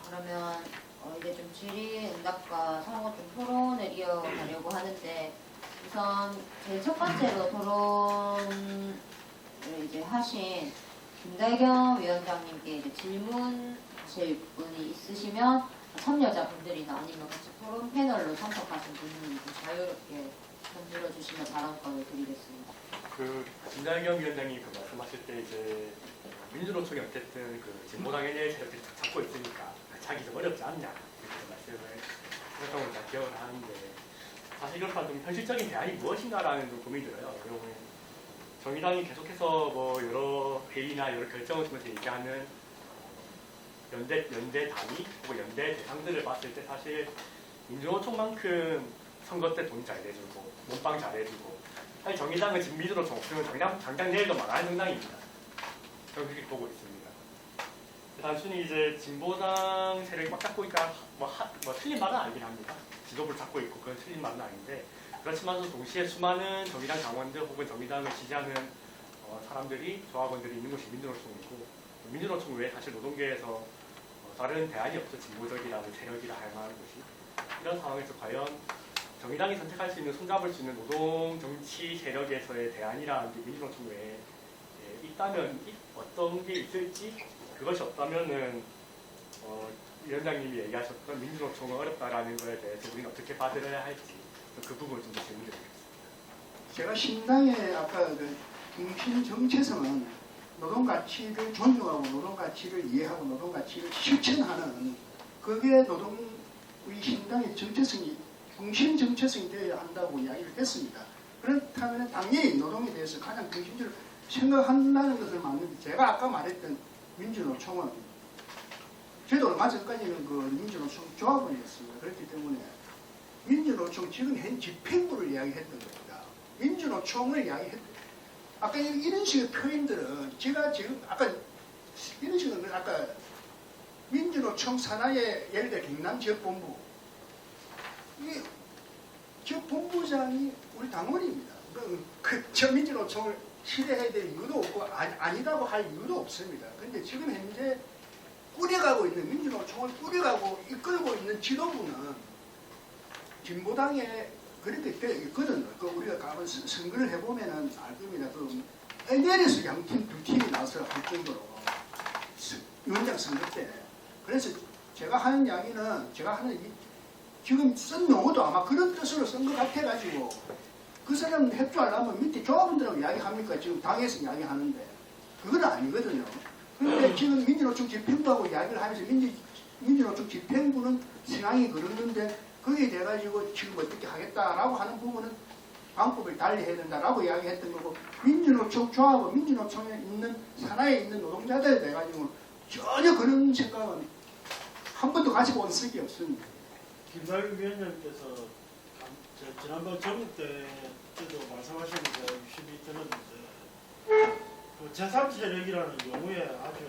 그러면 이제 좀 질의응답과 서로 좀 토론을 이어가려고 하는데 우선 제일 첫 번째로 토론을 이제 하신 김달경 위원장님께 이제 질문하실 분이 있으시면 참여자분들이나 아니면 같이 토론 패널로 참석하신 분이 좀 자유롭게 손 들어주시면 발언권을 드리겠습니다. 김달경 위원장이 말씀하실 때 이제 민주노총이 어쨌든 진보당에 대해서 이렇게 잡고 있으니까 자기 좀 어렵지 않냐 이렇게 말씀을 하셨던 걸 잘 기억을 하는데 사실 이렇게 좀 현실적인 대안이 무엇인가라는 좀 고민이 들어요. 그리고 정의당이 계속해서 뭐 여러 회의나 여러 결정을 통해서 얘기하는 연대 단위 혹은 연대 대상들을 봤을 때 사실 민주노총만큼 선거 때 돈 잘 내주고 몸빵 잘해주고 사실 정의당은 지금 민주노총 없으면 당장 내일도 망할 정당입니다. 저는 그렇게 보고 있습니다. 단순히 이제 진보당 세력이 꽉 잡고 있니까 뭐 틀린 말은 아니긴 합니다. 지도부를 잡고 있고 그건 틀린 말은 아닌데 그렇지만도 동시에 수많은 정의당 당원들 혹은 정의당을 지지하는 사람들이 조합원들이 있는 곳이 민주노총이고 민주노총 외에 사실 노동계에서 다른 대안이 없어 진보적이라는 세력이라 할 만한 곳이 이런 상황에서 과연 정의당이 선택할 수 있는 손잡을 수 있는 노동 정치 세력에서의 대안이라는 게 민주노총 외에 있다면 어떤 게 있을지 그것이 없다면은 위원장님이 얘기하셨던 민주노총은 어렵다라는 것에 대해서 우리는 어떻게 받아들여야 할지 그 부분을 좀 더 질문드리겠습니다. 제가 신당의 아까 중심 정체성은 노동가치를 존중하고 노동가치를 이해하고 노동가치를 실천하는 그게 우리 신당의 정체성이 중심 정체성이 되어야 한다고 이야기를 했습니다. 그렇다면 당연히 노동에 대해서 가장 중심적으로 생각한다는 것을 맞는데 제가 아까 말했던 민주노총은 저도 얼마 전까지는 민주노총 조합원이었습니다. 그렇기 때문에 민주노총 지금 현 집행부를 이야기했던 겁니다. 민주노총을 이야기했던 아까 이런 식의 표현들은 제가 지금 아까 이런 식은 아까 민주노총 산하의 예를 들어 경남 지역본부 이 지역본부장이 우리 당원입니다. 저 민주노총을 실해야 될 이유도 없고 아니라고 할 이유도 없습니다. 그런데 지금 현재 꾸려가고 있는 민주노총을 꾸려가고 이끌고 있는 지도부는 진보당에 그렇게 있거든요. 우리가 가면 선거를 해보면은 알 겁니다. NL에서 양팀 두 팀이 나서 할 정도로 위원장 선거 때. 그래서 제가 하는 이야기는 지금 쓴 용어도 아마 그런 뜻으로 쓴 것 같아가지고 그 사람 협조하려면 밑에 조합원들하고 이야기합니까? 지금 당에서 이야기하는데 그건 아니거든요. 그런데 지금 민주노총 집행부하고 이야기를 하면서 민주노총 집행부는 상황이 그러는데 거기에 돼가지고 지금 어떻게 하겠다라고 하는 부분은 방법을 달리 해야 된다라고 이야기했던 거고 민주노총 조합은 민주노총에 있는 산하에 있는 노동자들 돼가지고 전혀 그런 생각은 한 번도 가지고 온 적이 없습니다. 김달경 위원장님께서 지난번 정국 때도 말씀하시면서 유심히 들었는데 제3세력이라는 용어에 아주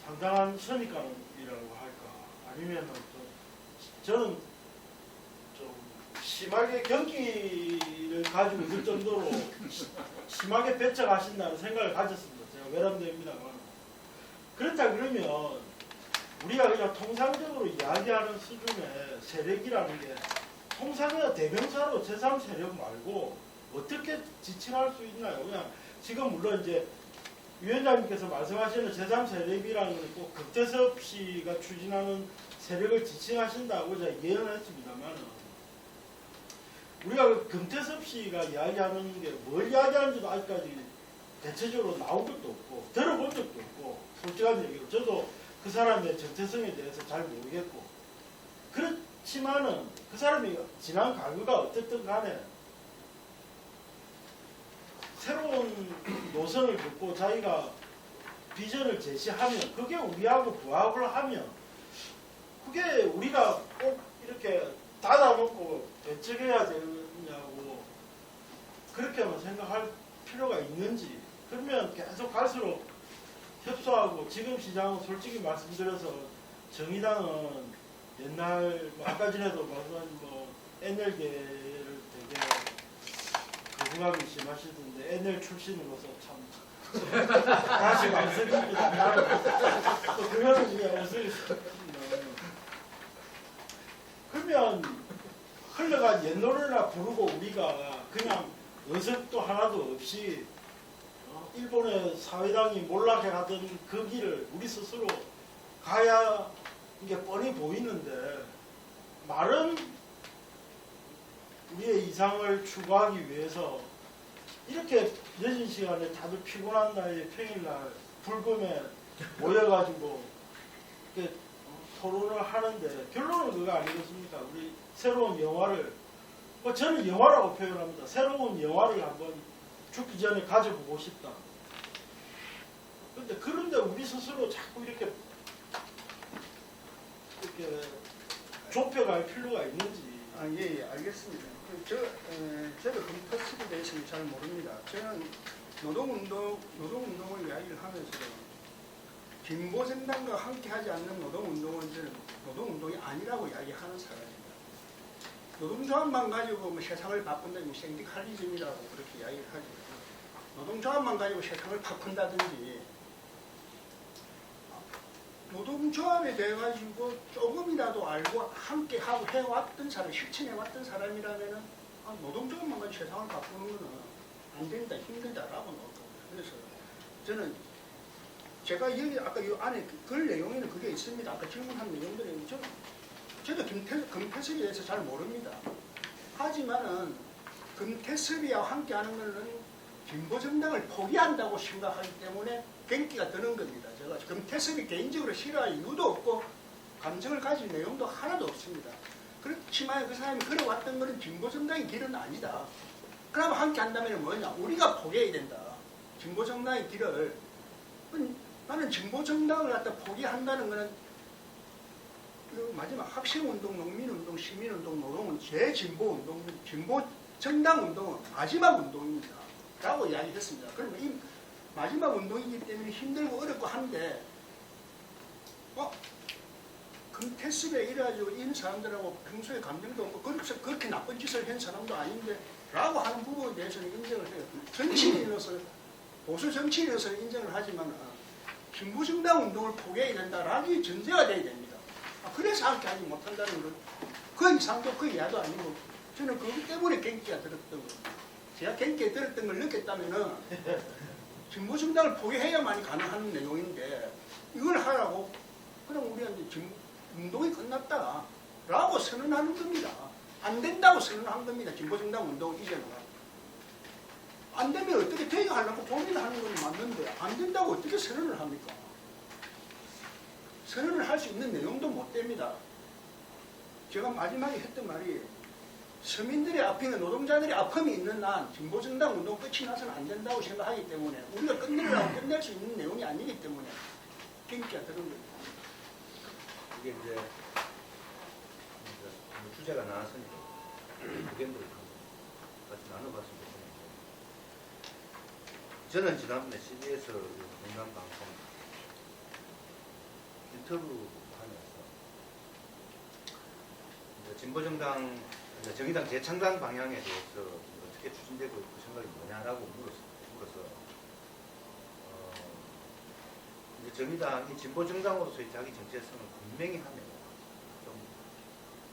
상당한 선입관이라고 할까 아니면 저는 좀 심하게 경기를 가지고 있을 정도로 심하게 배척하신다는 생각을 가졌습니다. 제가 외람되입니다만 그렇다 그러면 우리가 그냥 통상적으로 이야기하는 수준의 세력이라는 게 통상의 대명사로 제3세력 말고 어떻게 지칭할 수 있나요? 그냥 지금 물론 이제 위원장님께서 말씀하시는 제3세력이라는 건 꼭 금태섭 씨가 추진하는 세력을 지칭하신다고 제가 이해는 했습니다만 우리가 금태섭 씨가 이야기하는 게 뭘 이야기하는지도 아직까지 대체적으로 나온 것도 없고 들어본 적도 없고 솔직한 얘기로 저도 그 사람의 정체성에 대해서 잘 모르겠고 그렇지만은 그 사람이 지난 과거가 어쨌든 간에 새로운 노선을 긋고 자기가 비전을 제시하면 그게 우리하고 부합을 하면 그게 우리가 꼭 이렇게 닫아놓고 배척해야 되느냐고 그렇게만 생각할 필요가 있는지 그러면 계속 갈수록 협소하고 지금 시장은 솔직히 말씀드려서 정의당은 옛날 아까 전에도 말씀한 NL계를 되게 거부감이 심하시던데 NL 출신으로서 참 다시 망설입니다. 그거는 그냥 웃을 수 없습니다. 그러면 흘러간 옛 노래나 부르고 우리가 그냥 어색도 하나도 없이 일본의 사회당이 몰락해가던 그 길을 우리 스스로 가야 이게 뻔히 보이는데 말은 우리의 이상을 추구하기 위해서 이렇게 늦은 시간에 다들 피곤한 날에 평일날 불금에 모여가지고 이렇게 토론을 하는데 결론은 그거 아니겠습니까? 우리 새로운 영화를 저는 영화라고 표현합니다. 새로운 영화를 한번 죽기 전에 가져보고 싶다. 그런데 우리 스스로 자꾸 이렇게 좁혀갈 필요가 있는지. 예, 알겠습니다. 저도 검토스에 대해서는 잘 모릅니다. 저는 노동운동을 이야기를 하면서 진보정당과 함께하지 않는 노동운동은 저는 노동운동이 아니라고 이야기하는 사람입니다. 노동조합만 가지고 뭐 세상을 바꾼다면 생기칼리즘이라고 그렇게 이야기를 하죠. 노동조합만 가지고 세상을 바꾼다든지 노동조합에 대해 가지고 조금이라도 알고 함께하고 해왔던 사람, 실천해왔던 사람이라면은 노동조합만 가지고 세상을 바꾸는 거는 안 된다, 힘들다라고 나오거든요. 그래서 저는 제가 여기 아까 이 안에 글 내용에는 그게 있습니다. 아까 질문한 내용들이 저도 금태섭에 대해서 잘 모릅니다. 하지만은 금태섭이와 함께하는 것은 진보정당을 포기한다고 생각하기 때문에 갱기가 드는 겁니다. 제가 금태섭이 개인적으로 싫어할 이유도 없고 감정을 가질 내용도 하나도 없습니다. 그렇지만 그 사람이 걸어왔던 것은 진보정당의 길은 아니다. 그럼 함께 한다면 뭐냐? 우리가 포기해야 된다. 진보정당의 길을. 나는 진보정당을 갖다 포기한다는 것은 마지막 학생운동, 농민운동, 시민운동, 노동은 제진보운동, 진보정당운동은 마지막 운동입니다. 라고 이야기했습니다. 그러면 이 마지막 운동이기 때문에 힘들고 어렵고 한데 금태섭에 이래가지고 이런 사람들하고 평소에 감정도 없고 그렇게 나쁜 짓을 한 사람도 아닌데 라고 하는 부분에 대해서는 인정을 해요. 정치인으로서 보수 정치인으로서 인정을 하지만 진보정당 운동을 포기해야 된다라는 전제가 돼야 됩니다. 그래서 함께 하지 못한다는 것, 그 이상도 그 이하도 아니고 저는 그것 때문에 갱기가 들었던 겁니다. 제가 갱기가 들었던 걸 느꼈다면은 진보정당을 포기해야만이 가능한 내용인데 이걸 하라고 그럼 우리한테 운동이 끝났다라고 선언하는 겁니다. 안 된다고 선언한 겁니다. 진보정당 운동 이제는. 안 되면 어떻게 되게 하려고 고민하는 건 맞는데 안 된다고 어떻게 선언을 합니까? 선언을 할 수 있는 내용도 못 됩니다. 제가 마지막에 했던 말이 서민들의 아픔에 노동자들의 아픔이 있는 한 진보정당 운동 끝이 나서는 안 된다고 생각하기 때문에 우리가 끝내려고 끝낼 수 있는 내용이 아니기 때문에 갱기가 드는 겁니다. 이게 이제 주제가 나왔으니까 의견들을 같이 나눠봤으면 좋겠는데 저는 지난번에 CBS 공감방송 인터뷰하면서 진보정당 정의당 재창당 방향에 대해서 어떻게 추진되고 있고 생각이 뭐냐라고 물어서 이제 정의당이 진보정당으로서의 자기 정체성을 분명히 하면 좀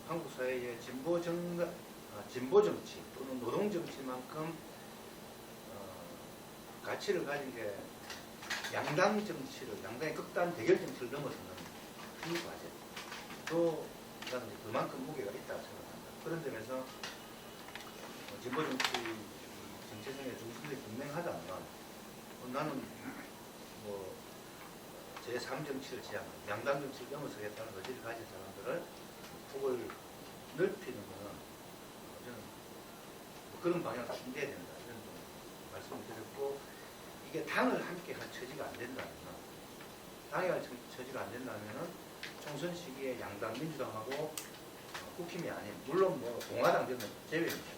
한국 사회의 진보정치 또는 노동정치만큼 가치를 가진 게 양당의 극단 대결 정치를 넘어서는 이 과제 또 그만큼 무게가 있다고 생각합니다. 그런 점에서 진보정치 정체성의 중심이 분명하다면 나는 제3정치를 지향하는 양당 정치를 넘어서겠다는 의지를 가진 사람들을 폭을 넓히는 것은 저는 그런 방향을 준비해야 된다 이런 말씀을 드렸고 이게 당을 함께 할 처지가 안 된다면 당이 할 처지가 안 된다면 총선 시기에 양당 민주당하고 국힘이 아닌 물론 공화당 되면 제외입니다.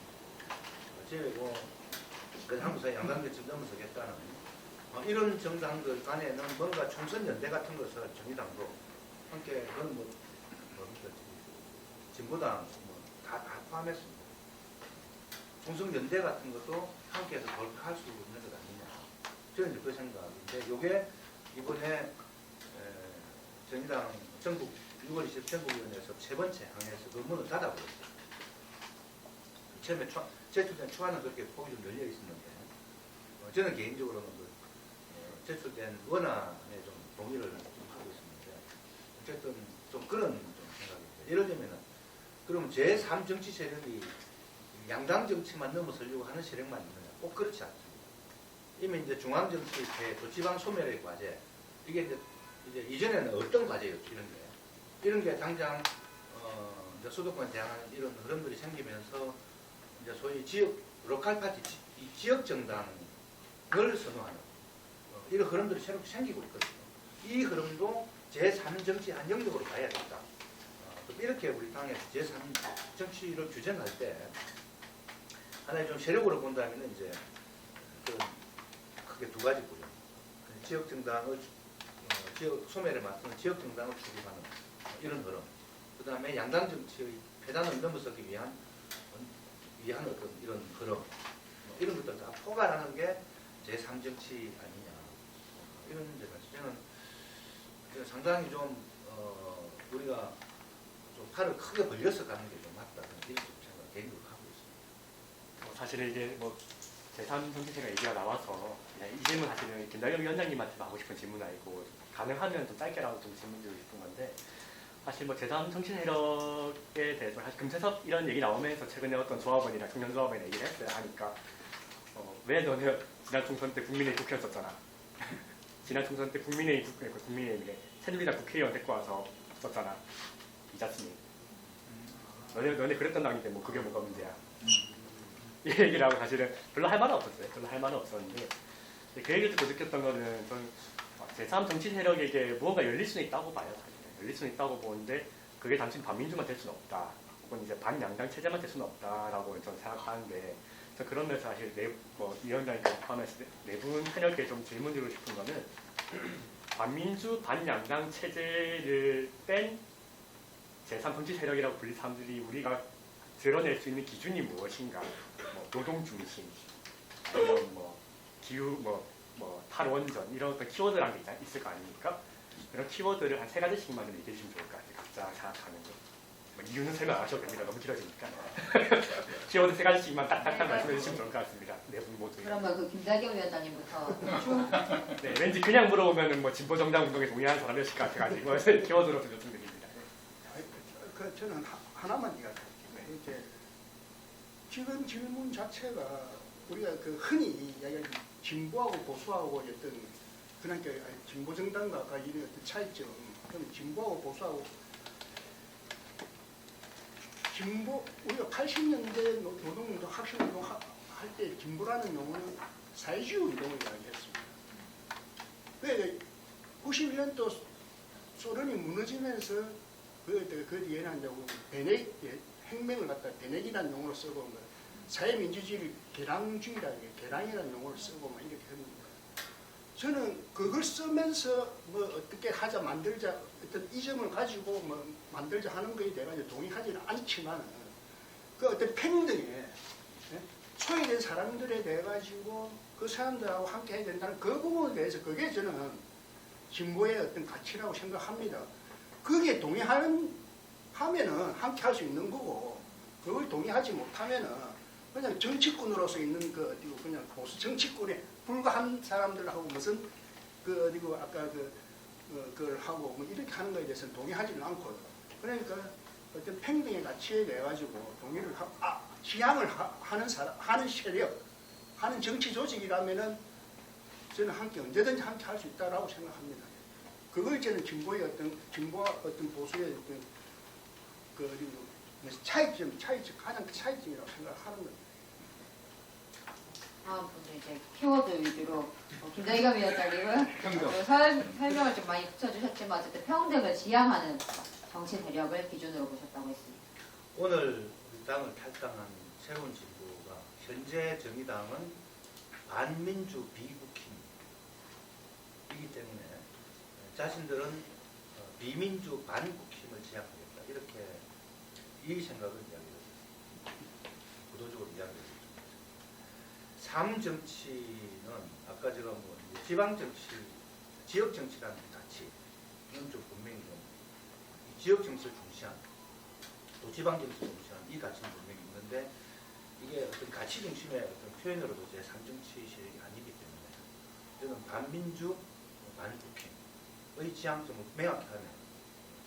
제외고 한국 사회 양당 정치를 넘어서겠다는 이런 정당들 간에는 뭔가 총선 연대 같은 것을 정의당도 함께 그런 진보당 다 포함했습니다. 총선 연대 같은 것도 함께해서 할 수 있는 것 아니냐. 저는 이제 그 생각인데 요게 이번에 정의당 전국 6월 20일 전국위원회에서 세 번째 항에서 그 문을 닫아버렸어요. 처음에 제출된 초안은 그렇게 폭이 좀 열려 있었는데 저는 개인적으로는 그 제출된 원안에 좀 동의를 좀 하고 있었는데 어쨌든 좀 그런 좀 생각입니다. 예를 들면은 그럼 제3 정치 세력이 양당 정치만 넘어서려고 하는 세력만 있느냐? 꼭 그렇지 않습니다. 이미 이제 중앙 정치, 또 지방 소멸의 과제 이게 이제 이전에는 어떤 과제였죠 이런 게 당장 이제 수도권에 대항하는 이런 흐름들이 생기면서 이제 소위 지역 로컬 파티 지역 정당을 선호하는 이런 흐름들이 새롭게 생기고 있거든요. 이 흐름도 제3 정치 한 영역으로 가야 된다. 이렇게 우리 당에서 제3 정치를 규정할 때 하나의 좀 세력으로 본다면 이제 그 크게 두 가지고요. 지역 정당을 지역 소멸에 맞서는 지역 정당을 추구하는 이런 흐름. 그 다음에 양당 정치의 폐단을 넘어서기 위한 어떤 이런 흐름. 이런 것들 다 포괄하는 게 제3 정치 아니냐. 이런 문제가 저는 상당히 좀 우리가 좀 팔을 크게 벌려서 가는 게 좀 맞다. 이런 생각 개인적으로 하고 있습니다. 사실은 이게 뭐 제3 정치세력 얘기가 나와서 이 질문 사실은 김다겸 위원장님한테 하고 싶은 질문 아니고 가능하면 좀 짧게라도 좀 질문 드리고 싶은 건데 사실 뭐 제3 정치세력에 대해서 사실 금태섭 이런 얘기 나오면서 최근에 어떤 조합원이나 청년조합원 얘기를 했어요. 하니까 왜 너는 지난 총선 때 국민의힘 국회의원 썼잖아. 지난 총선 때 국민의힘에 새누리당 국회의원 데리고 와서 썼잖아. 이자스민. 너네 그랬던 당인데 뭐 그게 뭐가 문제야. 이 얘기를 하고 사실은 별로 할 말은 없었어요. 별로 할 말은 없었는데 그 얘기를 듣고 느꼈던 거는 전 제3 정치 세력에게 무언가 열릴 수는 있다고 봐요. 사실은. 열릴 수는 있다고 보는데 그게 단순히 반민주만 될 수는 없다. 혹은 이제 반양당 체제만 될 수는 없다라고 저는 생각하는데 그런 면에서 사실 위원장님까지 포함해서 네 분 현역에 좀 질문 드리고 싶은 거는 반민주 반양당 체제를 뺀 제3 정치 세력이라고 불릴 사람들이 우리가 드러낼 수 있는 기준이 무엇인가? 뭐 노동 중심, 아니면 뭐 기후, 탈원전 이런 어떤 키워드라는 게 있을 거 아닙니까? 그런 키워드를 한 3가지씩만 좀 얘기해 주시면 좋을 것 같아요. 각자 생각하는 거. 뭐 이유는 설명 안 하셔도 됩니다. 너무 길어지니까. 키워드 3가지씩만 딱딱딱 말씀해 주시면 좋을 것 같습니다. 네 분 모두. 그러면 그 김다겸 위원장님부터 쭉 네, 왠지 그냥 물어보면은 뭐 진보정당 운동에 동의하는 사람이었을 것 같아가지고 키워드로 좀 요청드립니다. 저는 하나만 이야기할게요. 이제 지금 질문 자체가 우리가 그 흔히 이야기하는 진보하고 보수하고 어떤 그런 게 진보 정당과 이런 어떤 차이점, 그럼 진보하고 보수하고 우리가 80년대 노동운동, 학생운동 할 때 진보라는 용어는 사회주의 운동을 이야기했습니다. 왜 91년도 소련이 무너지면서 그 뒤에는 이제 혁명을 갖다 베넥이라는 용어를 쓰고 사회민주주의를 개량이라는 용어를 쓰고 막 이렇게 합니다. 저는 그걸 쓰면서 뭐 어떻게 하자 만들자 어떤 이점을 가지고 뭐 만들자 하는 거에 대해서 동의하지는 않지만 그 어떤 평등에 소외된 사람들에 대해 가지고 그 사람들하고 함께 해야 된다는 그 부분에 대해서 그게 저는 진보의 어떤 가치라고 생각합니다. 그게 하면은 함께 할 수 있는 거고 그걸 동의하지 못하면은 그냥 정치꾼으로서 있는 그냥 보수 정치꾼에 불과한 사람들하고 무슨 아까 그걸 하고 뭐 이렇게 하는 거에 대해서는 동의하지는 않고요. 그러니까 어떤 평등의 가치에 대해 가지고 동의를 지향을 하는 세력, 하는 정치 조직이라면은 저는 언제든지 함께 할 수 있다라고 생각합니다. 그걸 저는 진보와 어떤 보수의 차이점, 가장 큰 차이점이라고 생각하는 겁니다. 다음 분은 이제 키워드 위주로 김다겸 위원장님은 설명을 좀 많이 붙여주셨지만 어쨌든 평등을 지향하는 정치 세력을 기준으로 보셨다고 했습니다. 오늘 우리 당을 탈당한 새로운 진보가 현재 정의당은 반민주 비국힘이기 때문에 자신들은 비민주 반국힘을 지향하겠다 이렇게 이 생각을 이야기했습니다. 구도적으로 이야기했습니다. 3정치는 아까 제가 뭐 지방 정치, 지역 정치라는 가치 이건 좀 분명히 좀 지역 정치를 중시한 또 지방 정치를 중시한 이 가치는 분명히 있는데 이게 어떤 가치 중심의 어떤 표현으로도 제3정치 세력이 아니기 때문에 저는 반민주, 반국힘의 지향점을 명확히 하는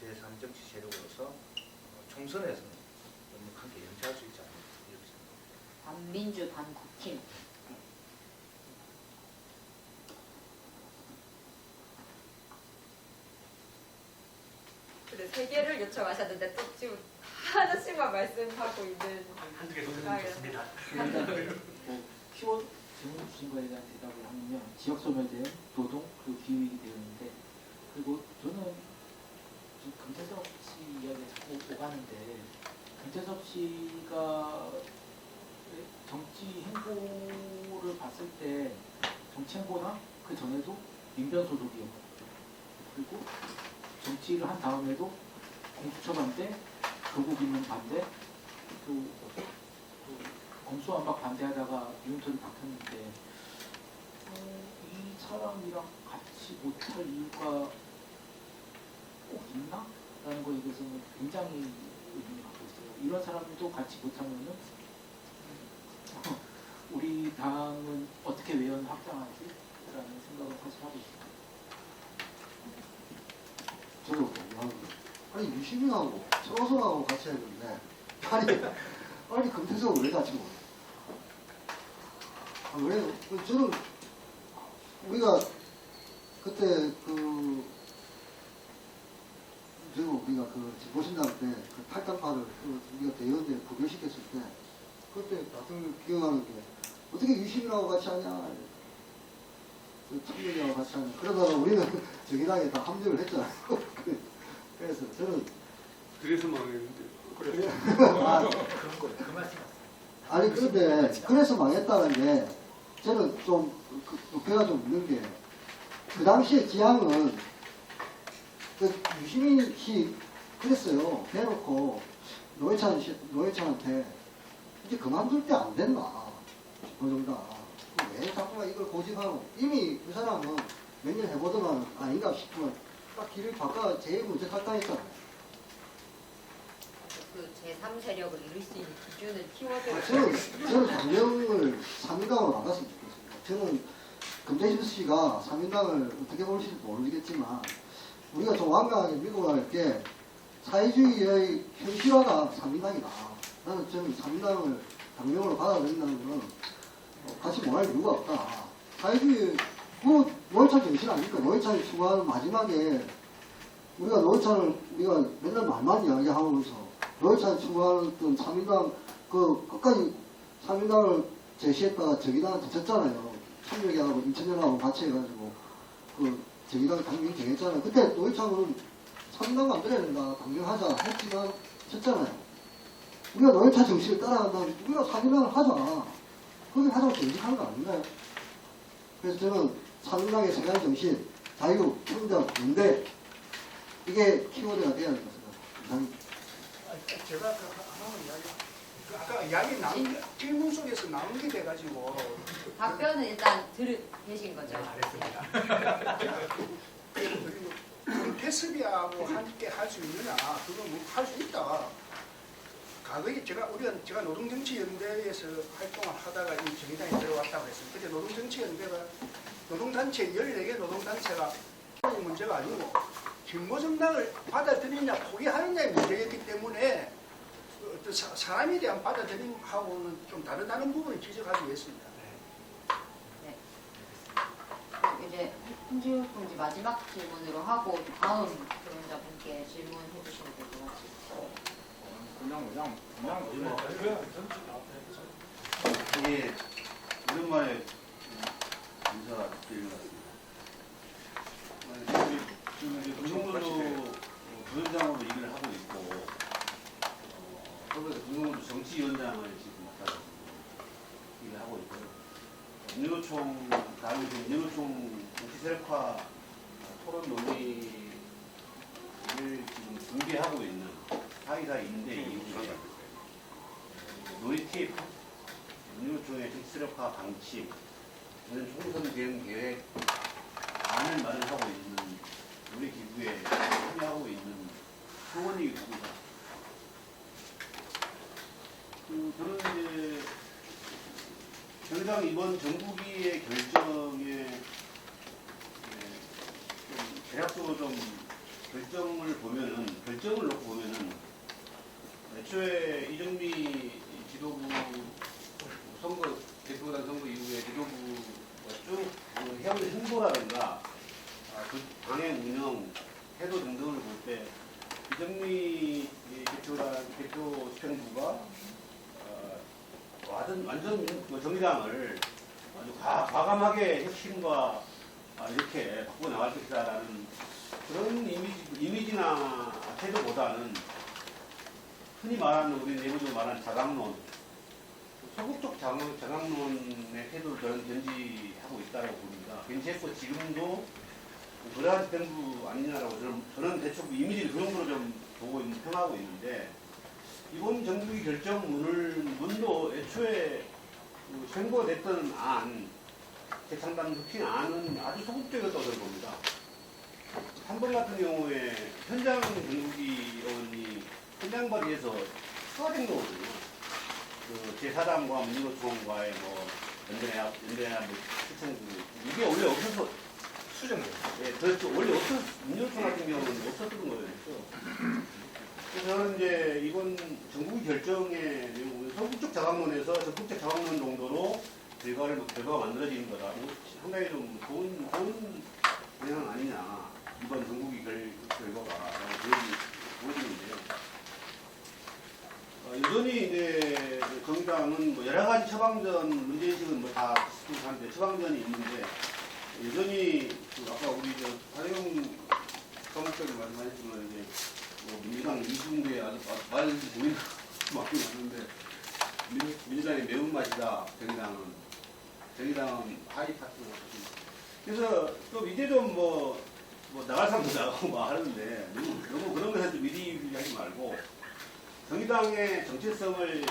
제3정치 세력으로서 총선에서는 함께 연차할 수 있지 않을까 이렇게 생각합니다. 반민주 반국힘. 근데 세 개를 요청하셨는데 또 지금 하나씩만 말씀하고 있는 한두 개 정도 좋습니다. 일단 뭐 키워드 질문 주신 거에 대한 대답을 하면 지역 소멸된 노동 그리고 기후위기 되었는데 그리고 저는 지금 금태섭 씨 이야기가 자꾸 오가는데 금태섭 씨가 정치 행보를 봤을 때 정치 행보나 그 전에도 민변소득이었고 그리고 정치를 한 다음에도 공수처 반대, 교국인문 반대, 또 검수완박 반대하다가 유인턴이 바뀌었는데 이 사람이랑 같이 못할 이유가 꼭 있나? 라는 거에 대해서는 굉장히 의문을 갖고 있어요. 이런 사람도 같이 못하면은 우리 당은 어떻게 외연 확장하지? 라는 생각을 사실 하고 있습니다. 저도 아니 유시민하고 서로서로하고 같이 했는데 아니 금태섭을 왜 같이 먹어요? 왜 저는 우리가 그때 우리가 진보신당 때 그 탈당파를 우리가 대의원대 부결시켰을 때 그때 다들 기억하는 게 어떻게 유시민하고 같이 하냐 청년이하고 같이 하냐 그러다가 우리는 정의당에 다 합류를 했잖아요. 그래서 저는 그래서 망했는데. 그런 거예요. 그 말씀 아니 그런데 그래서 망했다는 게 저는 좀 배가 좀 있는 게 그 당시에 지향은 그 유시민 씨 그랬어요. 대놓고 노회찬한테 이제 그만둘 때 안 됐나 노정당 왜 자꾸만 이걸 고집하고 이미 그 사람은 몇 년 해보더만 아닌가 싶으면 딱 길을 바꿔 제일 먼저 탈당했잖아요. 그 제3세력을 이룰 수 있는 기준을 키워드로 저는 강령을 3인당으로 받았으면 좋겠습니다. 저는 금태섭 씨가 3인당을 어떻게 볼지 모르겠지만 우리가 좀 완강하게 믿고 갈 게 사회주의의 현실화가 3인당이다. 저는 3인당을 강령으로 받아들인다는 건 같이 뭐 할 이유가 없다. 사회주의 노회찬 정신 아닙니까? 노회찬이 추구하는 마지막에 우리가 맨날 말만 이야기하면서 노회찬이 추구하던 3인당 끝까지 3인당을 제시했다가 정의당한테 졌잖아요. 청력이하고 인천연하고 같이 해가지고 정의당 당명 정했잖아요. 그때 노회찬은 3인당 만들어야 된다. 당명하자 했지만 졌잖아요. 우리가 노회찬 정신을 따라간다면 우리가 3인당을 하자. 그게 가장 정직한 거 아닌가요? 그래서 저는 3인당의 생활 정신, 자유, 평등, 연대 이게 키워드가 돼야 될 것 같습니다. 제가 하나만 아까 이야기 나온 질문 속에서 나온 게 돼가지고 답변은 일단 계신 거죠? 잘했습니다. 그리고 패스비하고 함께 할 수 있느냐 그건 뭐 할 수 있다. 과거에 제가 노동정치연대에서 활동을 하다가 이 정의당에 들어왔다고 했습니다. 그때 노동정치연대가 노동단체 14개 노동단체가 문제가 아니고 진보정당을 받아들이냐 포기하느냐의 문제였기 때문에 어떤 사람에 대한 받아들임하고는 좀 다르다는 부분을 지적하기 위해서입니다. 이제 홍지욱 동지 마지막 질문으로 하고 다음 질문자분께 질문해 주시면 될 것 같습니다. 이게 오랜만에 인사드리는 것 같습니다. 지금 이제 금융부도 부위원장으로 일을 하고 있고, 서울에서 금융부도 정치위원장을 지금 맡아서 일을 하고 있고요. 민주노총, 다음에 민주노총 정치세력화 토론 논의를 지금 준비하고 있는 사이사 인대 이후에 노이팁, 민주노총의 정치세력화 방침, 총선 대응 계획 안을 마련하고 있는 우리 기구에 참여하고 있는 후원이 누구다. 저는 이제 정당 이번 정부기의 결정에 좀 대략적으로 좀 결정을 놓고 보면은 애초에 이정미 지도부 선거 대표단 선거 이후에 지도부가 쭉 해온 행보라든가 그 방향 운영 태도 등등을 볼 때 이정미 대표 집행부가 완전 정의당을 아주 과감하게 혁신과 이렇게 바꿔 나갈 것이다라는 그런 이미지나 태도보다는 흔히 말하는 우리 내부적으로 말하는 자강론, 소극적 자강론의 태도를 저는 견지하고 있다고 봅니다. 견지했고 지금도 그러한 집행부 아니냐라고 저는 대충 이미지를 그런 거로 좀 평하고 있는데 이번 정부의 결정문도 애초에 선고됐던 재창당 혁신 안은 아주 소극적이었다고 저는 봅니다. 한 번 같은 경우에 현장 정부기 의원이 현장발의에서 추가된 거거든요. 제4당과 민주노총과의 연대나 시청 이게 원래 없어서 수정돼요. 예, 그렇죠. 원래 민주노총 같은 경우는 없었던 거예요. 그래서 저는 이제 이번 정부의 결정에 소극적 자강론에서 적극적 자강론 정도로 결과가 만들어지는 거다. 상당히 좀 좋은 방향 아니냐. 이번 정부의 결과가 보여지는데요. 여전히 이제 정당은 여러 가지 처방전 문제의식은 다 비슷한데 처방전이 있는데 여전히 아까 우리 하대경 사무총장이 말씀하셨지만 이제 민주당 이중대 아주 말이 보이는 많이 많은데 민주당의 매운맛이다. 정의당은 하이파트. 그래서 또 이제 좀 나갈 사람도 나가고 하는데 너무 그런 것에 좀 미리하지 말고 정의당의 정체성을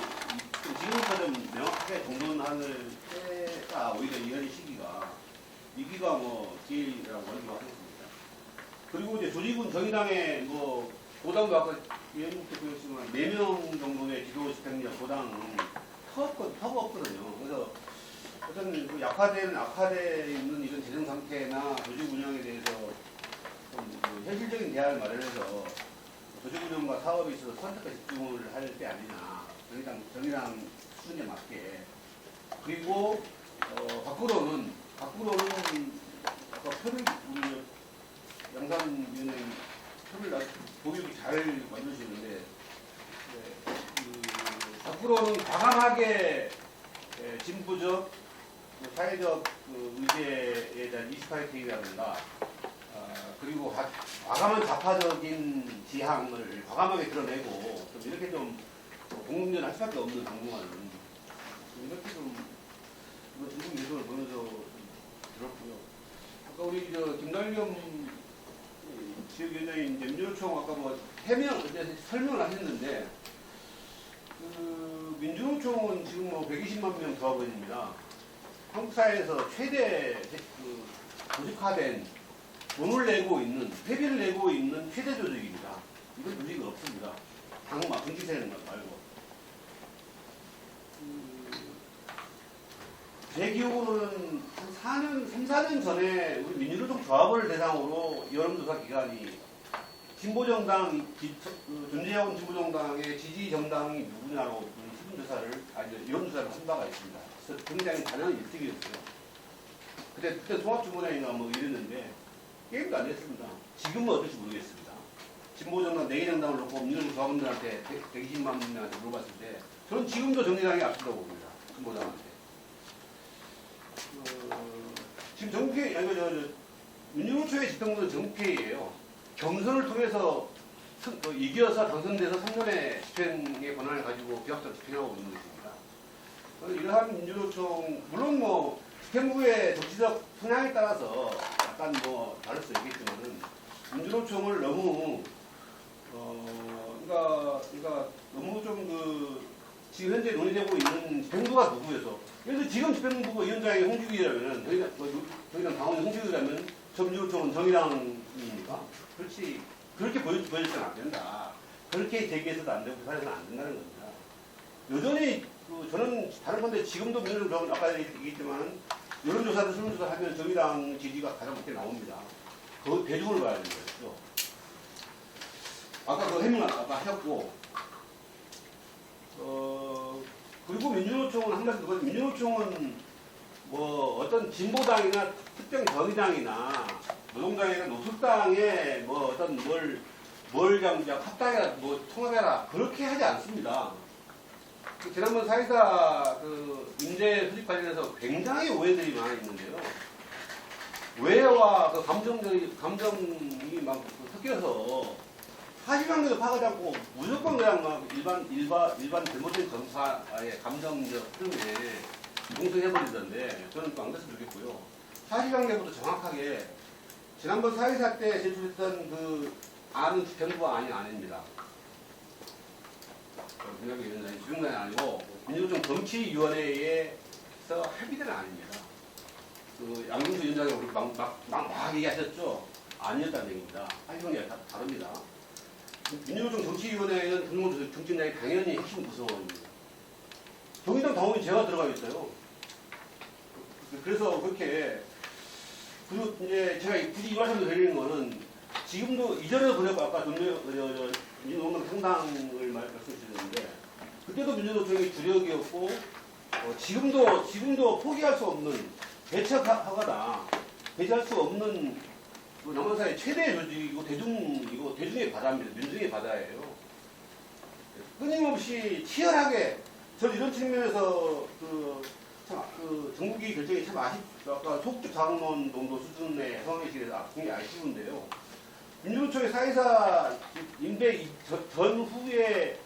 지금부터 좀 명확하게 공론화를 해야 오히려 이런 시기가 위기가 기회라고 하는 것 같습니다. 그리고 이제 조직은 정의당의 고당도 아까 위원님 대표였지만 4명 정도의 지도 집행력 고당은 터가 없거든요. 그래서 어떤 악화되어 있는 이런 재정 상태나 조직 운영에 대해서 좀 현실적인 대안을 마련해서 조직 운영과 사업에 있어서 선택과 집중을 할 때 아니냐. 정의당 수준에 맞게. 그리고 밖으로는 아까 표를 우리 양산위원장님 표를 아주 보기를 잘 만드시는데 밖으로는 과감하게 진보적 사회적 의제에 대한 이슈파이팅이라든가 그리고 과감한 좌파적인 지향을 과감하게 드러내고 좀 이렇게 좀 공공연할 수밖에 없는 당분간은 이렇게 좀 중국 예술을 보면서 들었고요. 아까 우리 김달겸 지역위원장님 민주노총 아까 설명을 하셨는데 민주노총은 지금 120만 명 조합원입니다. 한국 사회에서 최대 조직화된 돈을 내고 있는 회비를 내고 있는 최대 조직입니다. 이건 조직이 없습니다. 정치세는 말고. 제 기억으로는 한 3, 4년 전에 우리 민주노총 조합원을 대상으로 여론조사 기관이 존재해온 진보정당의 지지정당이 누구냐로 여론조사를 한 바가 있습니다. 그래서 굉장히 단연히 1등이었어요. 그때 통합주문회인가 이랬는데 게임도 안 했습니다. 지금은 어떨지 모르겠습니다. 진보정당 4개 정당을 놓고 민주노총 조합원들한테 120만 명한테 물어봤을 때 저는 지금도 정의당이 앞선다고 봅니다. 진보당한테. 지금 정부회, 민주노총의 집행부는 정부회의예요. 경선을 통해서 이겨서 당선돼서 3년의 집행의 권한을 가지고 비합적 집행하고 있는 것입니다. 이러한 민주노총, 물론 집행부의 정치적 성향에 따라서 약간 다를 수 있겠지만은 민주노총을 너무 그러니까 너무 좀 지금 현재 논의되고 있는 집행부가 누구여서 예를 들어 지금 집행부 위원장이 홍준기라면 저희는 당원이 홍준기라면 민주노총은 정의당입니까? 그렇지. 그렇게 보여줘서는 안 된다. 그렇게 제기해서도 안 되고 부산에서는 안 된다는 겁니다. 여전히 저는 다른 건데 지금도 민주노총은 아까 얘기했지만 여론조사도 설문조사 하면 정의당 지지가 가장 높게 나옵니다. 그 대중을 봐야 되는 거죠. 아까 그 해명 아까 하셨고 그리고 민주노총은 한 가지 더 민주노총은 뭐 어떤 진보당이나 특정 정의당이나 노동당이나 노숙당에 뭐 어떤 뭘 합당해라 뭐 통합해라 그렇게 하지 않습니다. 지난번 사회사 그 인재 수집 관련해서 굉장히 오해들이 많이 있는데요. 오해와 그 감정이 막 섞여서 사실관계도 파악하지 않고 무조건 그냥 막 일반 잘못된 검사의 감정적 흐름에 동승해버리던데 저는 또 안 됐으면 좋겠고요. 사실관계부터 정확하게 지난번 사회사 때 제출했던 그 안은 정부가 아닙니다. 민주노총 주중단이 아니고 민주노총 정치위원회에서 합의된 아닙니다. 그 양승수 위원장이 우리 막 얘기하셨죠? 아니었다는 얘기입니다. 사실관계가 다릅니다. 민주노총 정치위원회에는 공무원 정치인장이 당연히 핵심 구성원입니다. 정의당 당원이 제가 들어가 있어요. 그래서 그렇게 그리고 이제 제가 굳이 이 말씀을 드리는 거는 지금도 이전에도 그랬고 아까 민주노총 상당을 말씀드렸는데 그때도 민주노총이 주력이었고 지금도 포기할 수 없는 배척하거나 배제할 수 없는 남한사회 최대 조직이고 대중의 바다입니다. 민중의 바다예요. 끊임없이 치열하게 저는 이런 측면에서 정국이 결정이 참 아쉽죠. 아까 소극적 자문론 정도 수준의 상황에 대해서 굉장히 아쉬운데요. 민주노총의 사회사 임대 전후의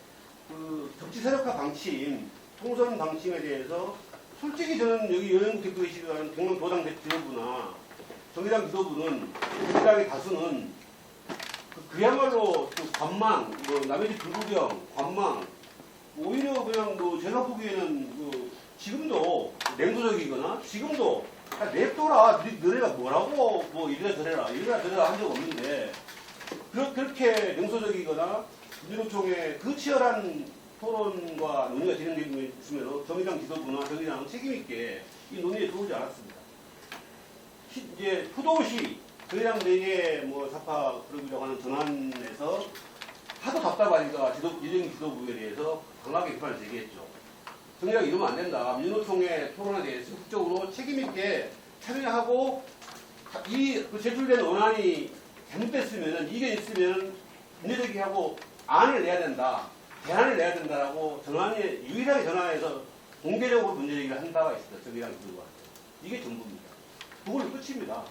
그 정치 세력화 방침, 통선 방침에 대해서 솔직히 저는 여기 연영국 대표에 계시는 경남도당 지도부나 정의당 지도부는 정의당의 다수는 그야말로 관망, 남의 집 불구경, 관망 오히려 그냥 제가 보기에는 지금도 냉소적이거나 지금도 냅둬라 너네가 뭐라고 이래라 저래라 한 적 없는데 그렇게 냉소적이거나 민주노총의 그 치열한 토론과 논의가 진행되고 있으면 정의당 지도부나 정의당은 책임있게 이 논의에 들어오지 않았습니다. 이제 후도시 정의당 4개 사파 그룹이라고 하는 전환에서 하도 답답하니까 이재명 지도부에 대해서 강하게 비판을 제기했죠. 정의당 이러면 안 된다. 민주노총의 토론에 대해서 적극적으로 책임있게 참여하고 그 제출된 원안이 잘못됐으면 이게 있으면 문제제기 하고 안을 내야 된다. 대안을 내야 된다라고 유일하게 전환해서 공개적으로 문제제기를 한 바가 있습니다. 정의당 지도부가. 이게 전부입니다. 그걸로 끝입니다.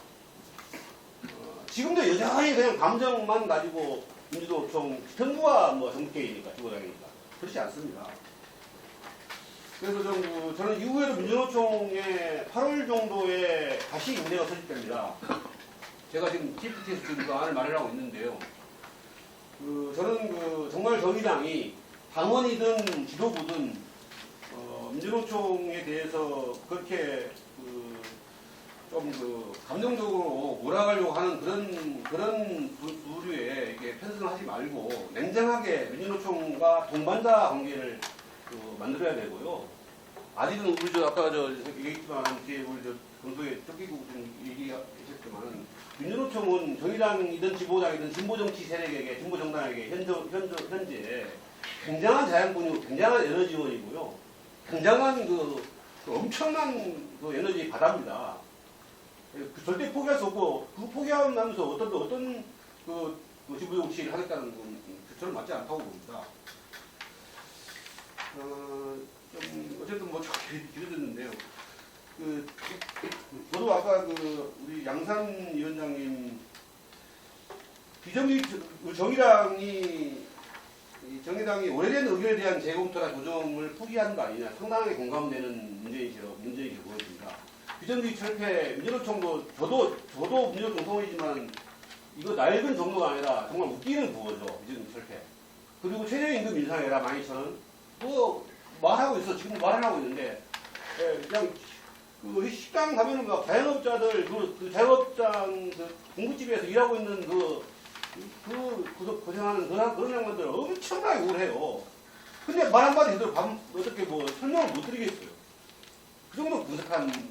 지금도 여전히 그냥 감정만 가지고 민주노총 정부가 정부계이니까 지도당이니까 그렇지 않습니다. 그래서 저는 이후에도 민주노총에 8월 정도에 다시 임대가 소집됩니다. 제가 지금 TFT에서 그 안을 마련하고 있는데요. 저는 정말 정의당이 당원이든 지도부든 민주노총에 대해서 그렇게 감정적으로 몰아가려고 하는 그런 부류에 편승을 하지 말고 냉정하게 민주노총과 동반자 관계를 만들어야 되고요. 아직은 우리 아까 얘기했지만 뒤에 우리 금속에 쫓기고 얘기하셨지만 민주노총은 정의당이든 진보당이든 진보정치 세력에게 진보정당에게 현재 굉장한 자양분이고 굉장한 에너지원이고요. 굉장한 엄청난 에너지 바다입니다. 절대 포기할 수 없고 그 포기하면서 어떤 진보정치를 하겠다는 건 저는 맞지 않다고 봅니다. 어쨌든 길어졌는데요. 저도 아까 우리 양산 위원장님 정의당이 오래된 의견에 대한 재검토나 조정을 포기하는 거 아니냐 상당하게 공감되는 문제이시라고 보여집니다. 비정규직 철폐 민주노총도 저도 민주노총 성원이지만 이거 낡은 정도가 아니라 정말 웃기는 부어죠. 비정규직 철폐. 그리고 최저임금 인상해라 12,000원. 말하고 있어. 지금 말을 하고 있는데 그냥 그 식당 가면은 막 자영업자들 그 자영업장 그 중국집에서 일하고 있는 고생하는 그런 양반들 엄청나게 우울해요. 근데 말 한마디 제대로 어떻게 뭐 설명을 못 드리겠어요. 그 정도로 분석한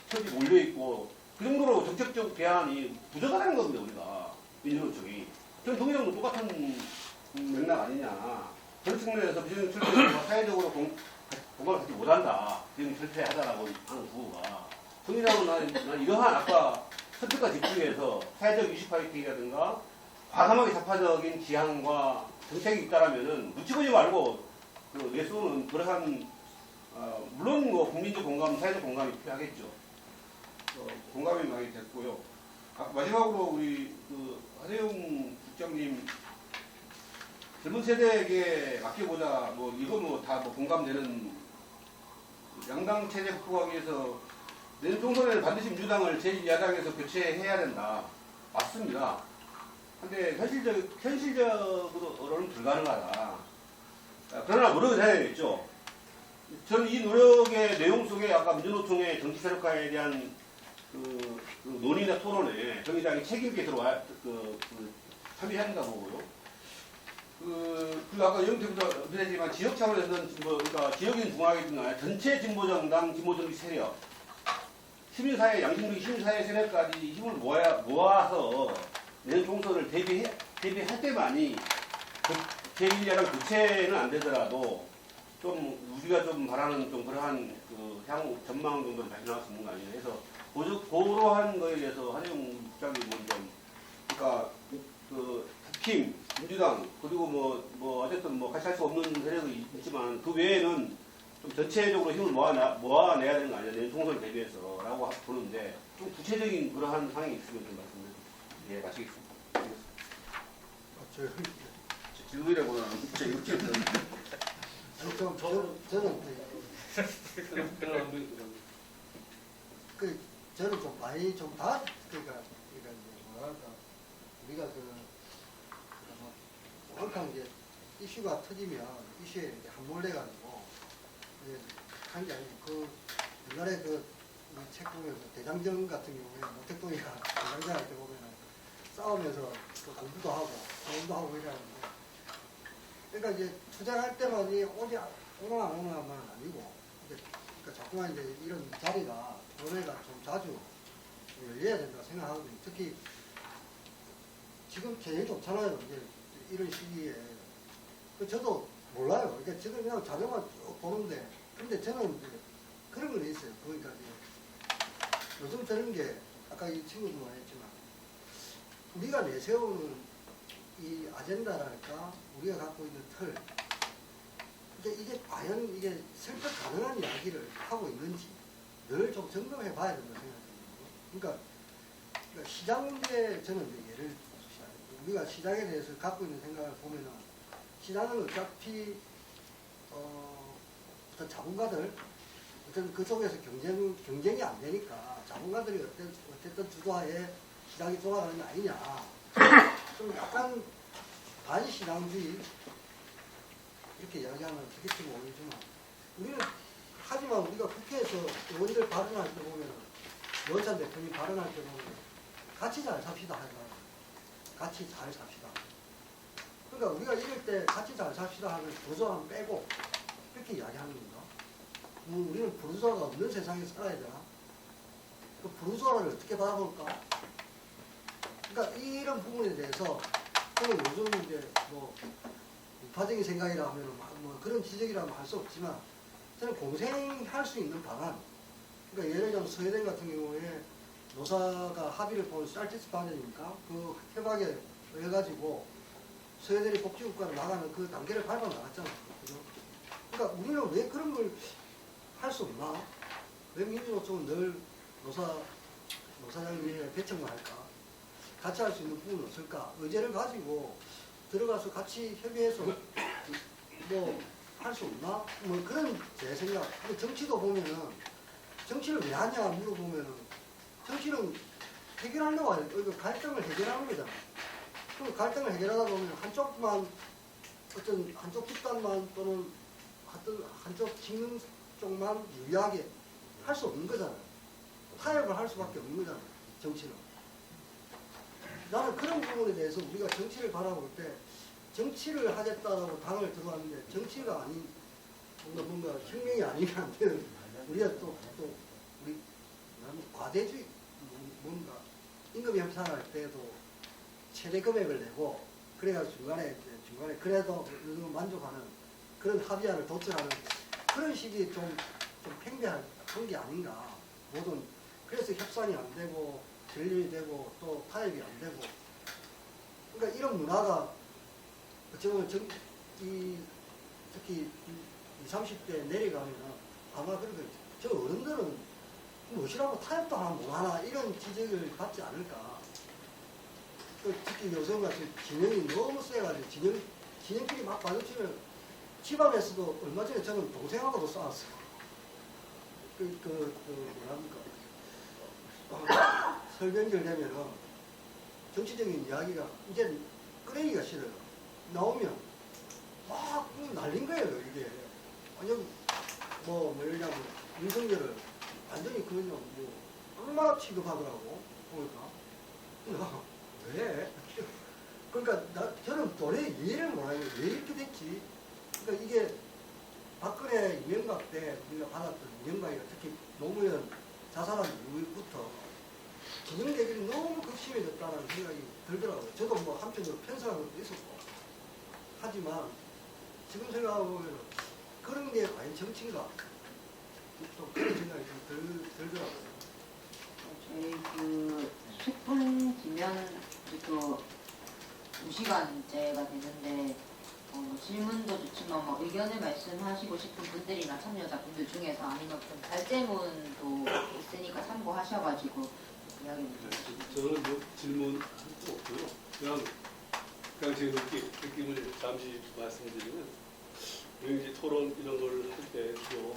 처지 몰려있고 그 정도로 정책적 대안이 부족하다는 겁니다. 우리가 민주노 쪽이. 전 동의정도 똑같은 맥락 아니냐. 그런 측면에서 비정 철폐가 사회적으로 공감을 하지 못한다. 비정 철폐하자라고 하는 구호가. 동의정은 난 이러한 아까 선택과 집중해서 사회적 이슈 파이팅이라든가 과감하게 좌파적인 지향과 정책이 있다라면은 묻히고지 말고 내수는 그러한 물론 뭐 국민적 공감, 사회적 공감이 필요하겠죠. 공감이 많이 됐고요. 마지막으로 우리 하대용 국장님 젊은 세대에게 맡겨보자. 뭐 이거 뭐 다 뭐 공감되는 양당 체제 극복하기 위해서 내년 총선에는 반드시 민주당을 제1야당에서 교체해야 된다. 맞습니다. 근데 현실적으로는 불가능하다. 그러나 노력을 해야겠죠. 저는 이 노력의 내용 속에 아까 민주노총의 정치 세력화에 대한 그 논의나 토론에 정의당이 책임있게 들어와야 참여해야 된다 보고요. 그리고 아까 영대부도 언급했지만 지역 차원에서는 그러니까 지역인 중앙이든 전체 진보정당, 진보정치 세력, 시민사회, 양심적인 시민사회 세력까지 힘을 모아서 내년 총선을 대비할 때만이 제1야당 교체는 안 되더라도 좀 우리가 좀 바라는 좀 그러한 향후 전망 정도를 발표할 수 있는 거 아니에요. 그래서 그러한 거에 대해서 하대용 국장이 좀 그러니까 국힘, 민주당 그리고 뭐 어쨌든 뭐 같이 할 수 없는 세력이 있지만 그 외에는 좀 전체적으로 힘을 모아내야 되는 거 아니냐. 내년 총선을 대비해서라고 보는데 좀 구체적인 그러한 상황이 있으면 좀 말씀해 주세요. 예, 마치겠습니다. 지금이라고는 이렇게 아니, 저는 좀 많이 그러니까 이제 뭐랄까 우리가 정확한 이제 이슈가 터지면 이슈에 이렇게 함몰돼가지고 한 게 아니고 옛날에 책 보면 대장정 같은 경우에 모택동이가 대장정 할 때 보면 싸우면서 또 공부도 하고 공부도 하고 이러는데 그러니까 이제 투쟁할 때만이 오나 안 오나만 아니고 그러니까 자꾸만 이제 이런 자리가 도래가 좀 자주 열려야 된다 생각하거든요. 특히 지금 제일 좋잖아요. 이제 이런 시기에 저도 몰라요. 그러니까 저도 그냥 자료만 쭉 보는데 근데 저는 이제 그런 건 있어요. 그러니까 이제 요즘 저런 게 아까 이 친구도 말했지만 우리가 내세우는 이 아젠다랄까 우리가 갖고 있는 틀 이게 과연 이게 설득 가능한 이야기를 하고 있는지 늘 좀 점검해 봐야 된다고 생각합니다. 그러니까 시장 문제 저는 이제 예를 들어서 우리가 시장에 대해서 갖고 있는 생각을 보면은 시장은 어차피 어떤 자본가들 어떤 그쪽에서 경쟁이 안 되니까 자본가들이 어쨌든 주도하에 시장이 돌아가는 게 아니냐. 좀 약간 반시장주의 이렇게 이야기하면 되겠지 모르지만 우리는 하지만 우리가 국회에서 의원들 발언할 때 보면 노회찬 대표님 발언할 때 보면 같이 잘 삽시다 하잖아요. 같이 잘 삽시다. 그러니까 우리가 이럴 때 같이 잘 삽시다 하면 부르주아는 빼고 이렇게 이야기하는 건가? 우리는 부르주아가 없는 세상에 살아야 되나? 그 부르주아를 어떻게 바라볼까? 그러니까 이런 부분에 대해서 저는 요즘 이제 뭐 우파적인 생각이라 하면 뭐 그런 지적이라면 할 수 없지만 저는 공생할 수 있는 방안. 그러니까 예를 들면 스웨덴 같은 경우에 노사가 합의를 본 쌀티스 방안이니까 그 협약에 의해가지고 스웨덴이 복지국가로 나가는 그 단계를 밟아 나갔잖아요. 그죠? 그러니까 우리는 왜 그런 걸 할 수 없나? 왜 민주노총은 늘 노사장님의 배척만 할까? 같이 할 수 있는 부분은 없을까? 의제를 가지고 들어가서 같이 협의해서 뭐 할 수 없나? 뭐 그런 제 생각. 근데 정치도 보면은 정치를 왜 하냐 물어보면은 정치는 해결하려고 하는 거예요. 갈등을 해결하는 거잖아. 그럼 갈등을 해결하다 보면 한쪽만 어떤 한쪽 집단만 또는 한쪽 찍는 쪽만 유리하게 할 수 없는 거잖아요. 타협을 할 수밖에 없는 거잖아, 정치는. 나는 그런 부분에 대해서 우리가 정치를 바라볼 때 정치를 하겠다고 당을 들어왔는데 정치가 아닌 뭔가 혁명이 아니면 안 되는, 우리가 또 우리 과대주의, 뭔가 임금 협상할 때도 최대 금액을 내고 그래가지고 중간에 그래도 어느 정도 만족하는 그런 합의안을 도출하는 그런 식이 좀 팽배한 게 아닌가. 모든 그래서 협상이 안 되고 결렬이 되고 또 타협이 안 되고, 그러니까 이런 문화가 어쩌면 특히 20, 30대 내려가면 아마 그렇게 저 어른들은 무엇이라고 타협도 하나 못하나 이런 지적을 받지 않을까. 특히 요즘같이 진영이 너무 세가지고 진영끼리 막 마주치면 집안에서도 얼마 전에 저는 동생하고도 싸웠어요. 뭐랍니까. 설경절 되면은 정치적인 이야기가 이제 꺼내기가 싫어요. 나오면 막 날린 거예요, 이게. 완전 예를 들면 윤석열을 완전히 그냥 얼마나 취급하더라고, 보니까. 왜? 그러니까 저는 도저히 이해를 못하는 거예요. 왜 이렇게 됐지? 그러니까 이게 박근혜 이명박 때 우리가 받았던 이명박이가 특히 노무현 자살한 이후부터 진영대결이 너무 극심해졌다는 생각이 들더라고요. 저도 뭐 한편으로 편성한 것도 있었고. 하지만 지금 생각해보면 그런 게 과연 정치인가? 또 그런 생각이 좀 들더라고요. 저희 숯불 지면 또 2시간째가 되는데 질문도 좋지만 의견을 말씀하시고 싶은 분들이나 참여자분들 중에서 아니면 좀 발제문도 있으니까 참고하셔가지고 이야기 해주시죠. 저는 뭐 질문 할 거 없고요. 그냥 제 느낌을 잠시 말씀드리면, 우리 이제 토론 이런 걸 할 때 주로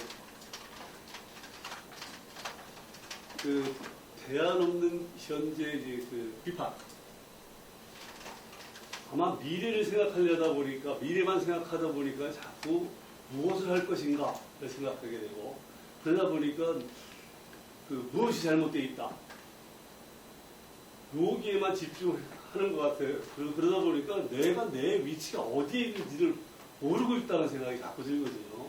그 대안 없는 현재 이제 그 비판, 아마 미래를 생각하려다 보니까, 미래만 생각하다 보니까 자꾸 무엇을 할 것인가를 생각하게 되고, 그러다 보니까 그 무엇이 잘못되어 있다, 여기에만 집중하는 것 같아요. 그러다 보니까 내가 내 위치가 어디에 있는지를 모르고 있다는 생각이 자꾸 들거든요.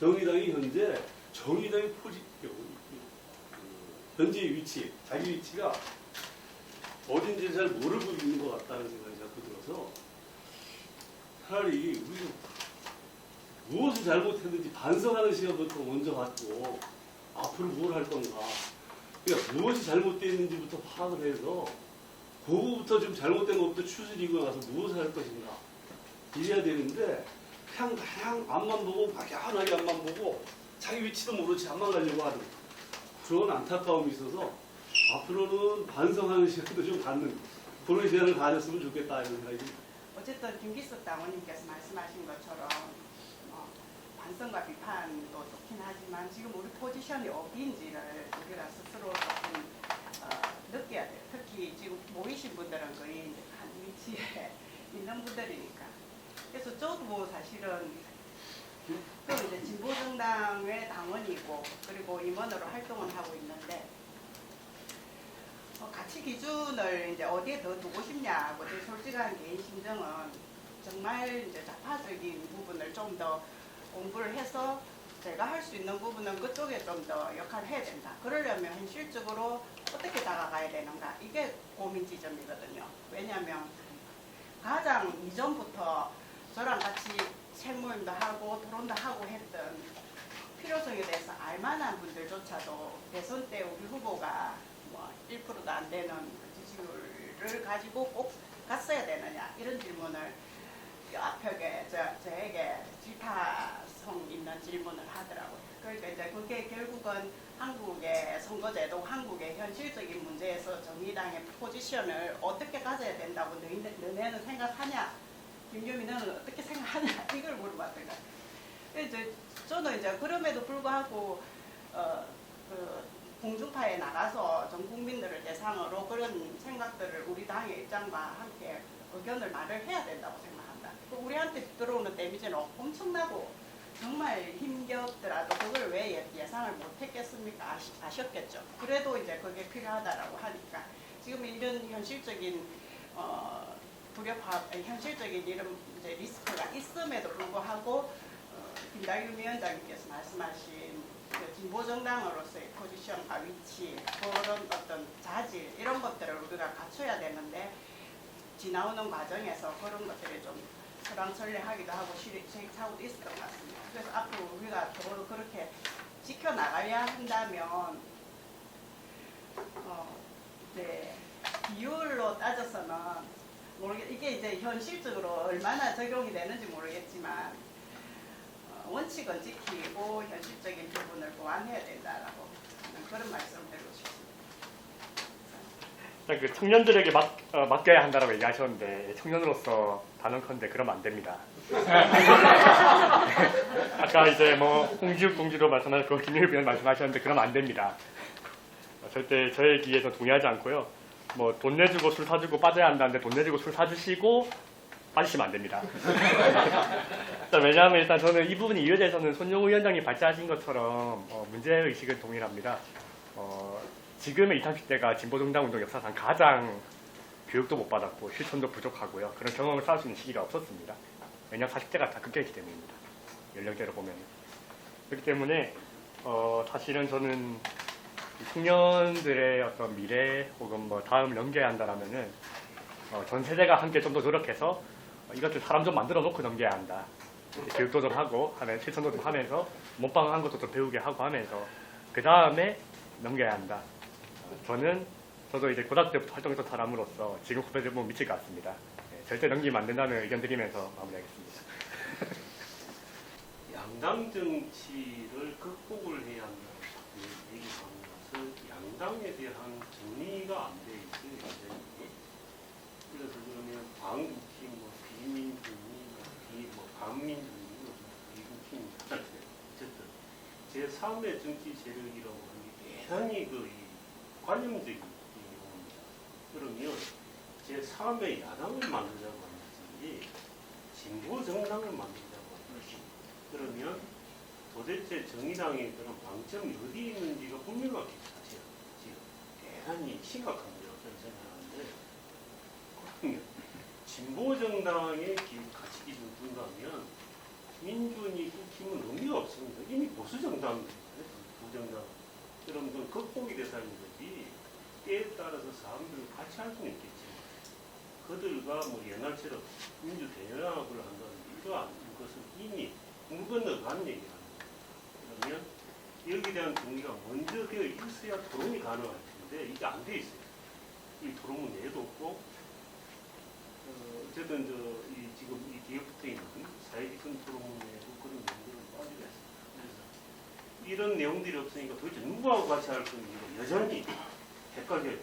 정의당이 현재 정의당의 현재의 위치, 자기 위치가 어딘지를 잘 모르고 있는 것 같다는 생각이 자꾸 들어서, 차라리 우리가 무엇을 잘못했는지 반성하는 시간부터 먼저 갖고 앞으로 뭘 할 건가, 그러니까 무엇이 잘못되었는지부터 파악을 해서 그거부터 좀 잘못된 것부터 추스리고 나서 무엇을 할 것인가 이래야 되는데, 그냥 앞만 보고 막연하게 앞만 보고 자기 위치도 모르지 앞만 가려고 하는 그런 안타까움이 있어서 앞으로는 반성하는 시간도 좀 갖는 그런 시간을 가졌으면 좋겠다 이런 생각이 듭니다. 어쨌든 김기석 당원님께서 말씀하신 것처럼 반성과 비판도 좋긴 하지만 지금 우리 포지션이 어디인지를 우리가 스스로 조금 느껴야 돼요. 특히 지금 모이신 분들은 거의 이제 한 위치에 있는 분들이니까. 그래서 저도 사실은 또 이제 진보정당의 당원이고 그리고 임원으로 활동을 하고 있는데 가치 기준을 이제 어디에 더 두고 싶냐고 제 솔직한 개인 심정은 정말 이제 좌파적인 부분을 좀 더 공부를 해서 제가 할 수 있는 부분은 그쪽에 좀 더 역할을 해야 된다. 그러려면 현실적으로 어떻게 다가가야 되는가 이게 고민 지점이거든요. 왜냐하면 가장 이전부터 저랑 같이 책모임도 하고 토론도 하고 했던 필요성에 대해서 알만한 분들조차도 대선 때 우리 후보가 뭐 1%도 안 되는 지지율을 가지고 꼭 갔어야 되느냐 이런 질문을 앞벽에 저에게 질타성 있는 질문을 하더라고요. 그러니까 이제 그게 결국은 한국의 선거제도, 한국의 현실적인 문제에서 정의당의 포지션을 어떻게 가져야 된다고 너네는 생각하냐? 김규민 너는 어떻게 생각하냐? 이걸 물어봤더니 이제 저는 이제 그럼에도 불구하고 그 공중파에 나가서 전 국민들을 대상으로 그런 생각들을 우리 당의 입장과 함께 의견을 말을 해야 된다고 생각합니다. 우리한테 들어오는 데미지는 엄청나고 정말 힘겹더라도 그걸 왜 예상을 못했겠습니까? 아셨겠죠. 그래도 이제 그게 필요하다라고 하니까 지금 이런 현실적인 현실적인 이런 이제 리스크가 있음에도 불구하고 김다균 위원장님께서 말씀하신 그 진보정당으로서의 포지션과 위치, 그런 어떤 자질 이런 것들을 우리가 갖춰야 되는데 지나오는 과정에서 그런 것들이 좀 설왕설래하기도 하고 시행착오도 있었던 것 같습니다. 그래서 앞으로 우리가 더 그렇게 지켜나가야 한다면 네, 비율로 따져서는 이게 이제 현실적으로 얼마나 적용이 되는지 모르겠지만 원칙은 지키고 현실적인 부분을 보완해야 된다라고 그런 말씀을 드리고 싶습니다. 그 청년들에게 맡겨야 한다라고 얘기하셨는데 청년으로서 단언컨대 그러면 안 됩니다. 아까 이제 뭐 홍지욱 동지도 말씀하셨고 김일우 의원 말씀하셨는데 그러면 안 됩니다. 절대 저의 얘기에서 동의하지 않고요. 뭐 돈 내주고 술 사주고 빠져야 한다는데 돈 내주고 술 사주시고 빠지시면 안 됩니다. 왜냐하면 일단 저는 이 부분이 이에 대해서는 손용우 위원장이 발제하신 것처럼 문제의식은 동일합니다. 지금의 20, 30대가 진보정당 운동 역사상 가장 교육도 못 받았고 실천도 부족하고요. 그런 경험을 쌓을 수 있는 시기가 없었습니다. 왜냐하면 40대가 다 급격했기 때문입니다. 연령대로 보면. 그렇기 때문에 사실은 저는 청년들의 어떤 미래 혹은 뭐 다음을 넘겨야 한다라면은 전 세대가 함께 좀 더 노력해서 이것들 사람 좀 만들어 놓고 넘겨야 한다. 교육도 좀 하고 실천도 좀 하면서 몸빵한 것도 좀 배우게 하고 하면서 그 다음에 넘겨야 한다. 저도 이제 고등학교 때부터 활동했던 사람으로서 지금 후배들 보면 미칠 것 같습니다. 절대 넘기면 안 된다는 의견 드리면서 마무리하겠습니다. 양당 정치를 극복을 해야 한다고 얘기하는 것은 양당에 대한 정리가 안 돼 있어요. 그래서 그러면 광국힘, 뭐 비민주의, 반민주의, 비국힘 어쨌든 제3의 정치 세력이라고 하는 게 대단히 관념적인 경우입니다. 그러면 제3의 야당을 만들자고 하는 것인지 진보 정당을 만들자고 하는 것인지 그러면 도대체 정의당의 그런 방점이 어디 있는지가 분명하게 사실 지금 대단히 심각한 문제라고 저는 생각하는데 그러면 진보 정당의 가치 기준 둔다면 민주니 국힘은 의미가 없습니다. 이미 보수 정당입니다. 부정당. 그럼 그건 극복이 대상인 거지. 때에 따라서 사람들을 같이 할 수는 있겠지만 그들과 뭐 옛날처럼 민주 대연합을 한다는 이것은 이미 물 건너간 얘기라는 거예요. 그러면 여기에 대한 정리가 먼저 되어 있어야 토론이 가능할 텐데 이게 안 돼 있어요. 이 토론은 내도 없고 어쨌든 지금 이 뒤에 붙어 있는 사회기준 토론에도 그런 내용들은 빠지고 있습니다. 그래서 이런 내용들이 없으니까 도대체 누구하고 같이 할 건지 여전히 헷갈려요.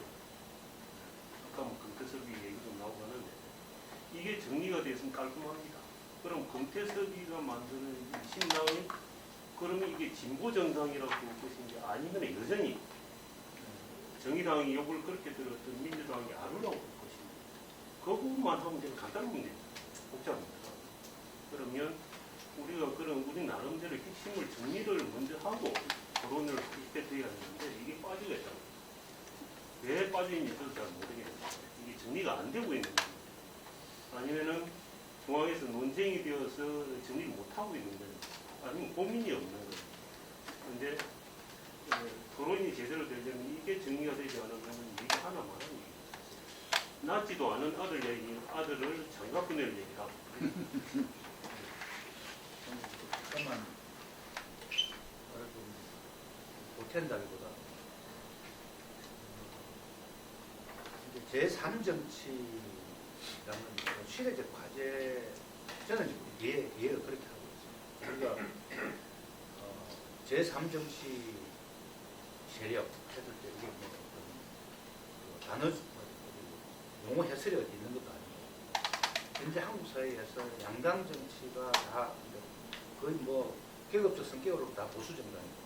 아까 뭐 금태섭이 얘기도 나오고 하는데 이게 정리가 됐으면 깔끔합니다. 그럼 금태섭이가 만드는 신당이 그러면 이게 진보 정당이라고 볼 것인지 아니면 여전히 정의당이 욕을 그렇게 들었던 민주당이 아니라고 볼 것인지 그 부분만 하면 되게 간단한 문제입니다. 복잡합니다. 그러면 우리가 우리 나름대로 핵심을 정리를 먼저 하고 토론을 이때 해야 되는데 이게 빠지겠다. 왜 빠지는지 저도 잘 모르겠는데 이게 정리가 안 되고 있는 겁니다. 아니면은 중앙에서 논쟁이 되어서 정리를 못하고 있는 거예요. 아니면 고민이 없는 거예요. 그런데 토론이 제대로 되려면 이게 정리가 되지 않으면 얘기 하나만 하는 얘기죠. 낳지도 않은 아들을 장가 보낼 얘기라고. 잠깐만 보탠다기보다 제3정치라는 시대적 과제 저는 이해를 그렇게 하고 있습니다. 우리가 제3정치 세력 했을 때 이게 뭐 단어 용어 해설이 있는 것도 아니고 현재 한국 사회에서 양당 정치가 다 거의 뭐 계급적 성격으로 다 보수 정당이고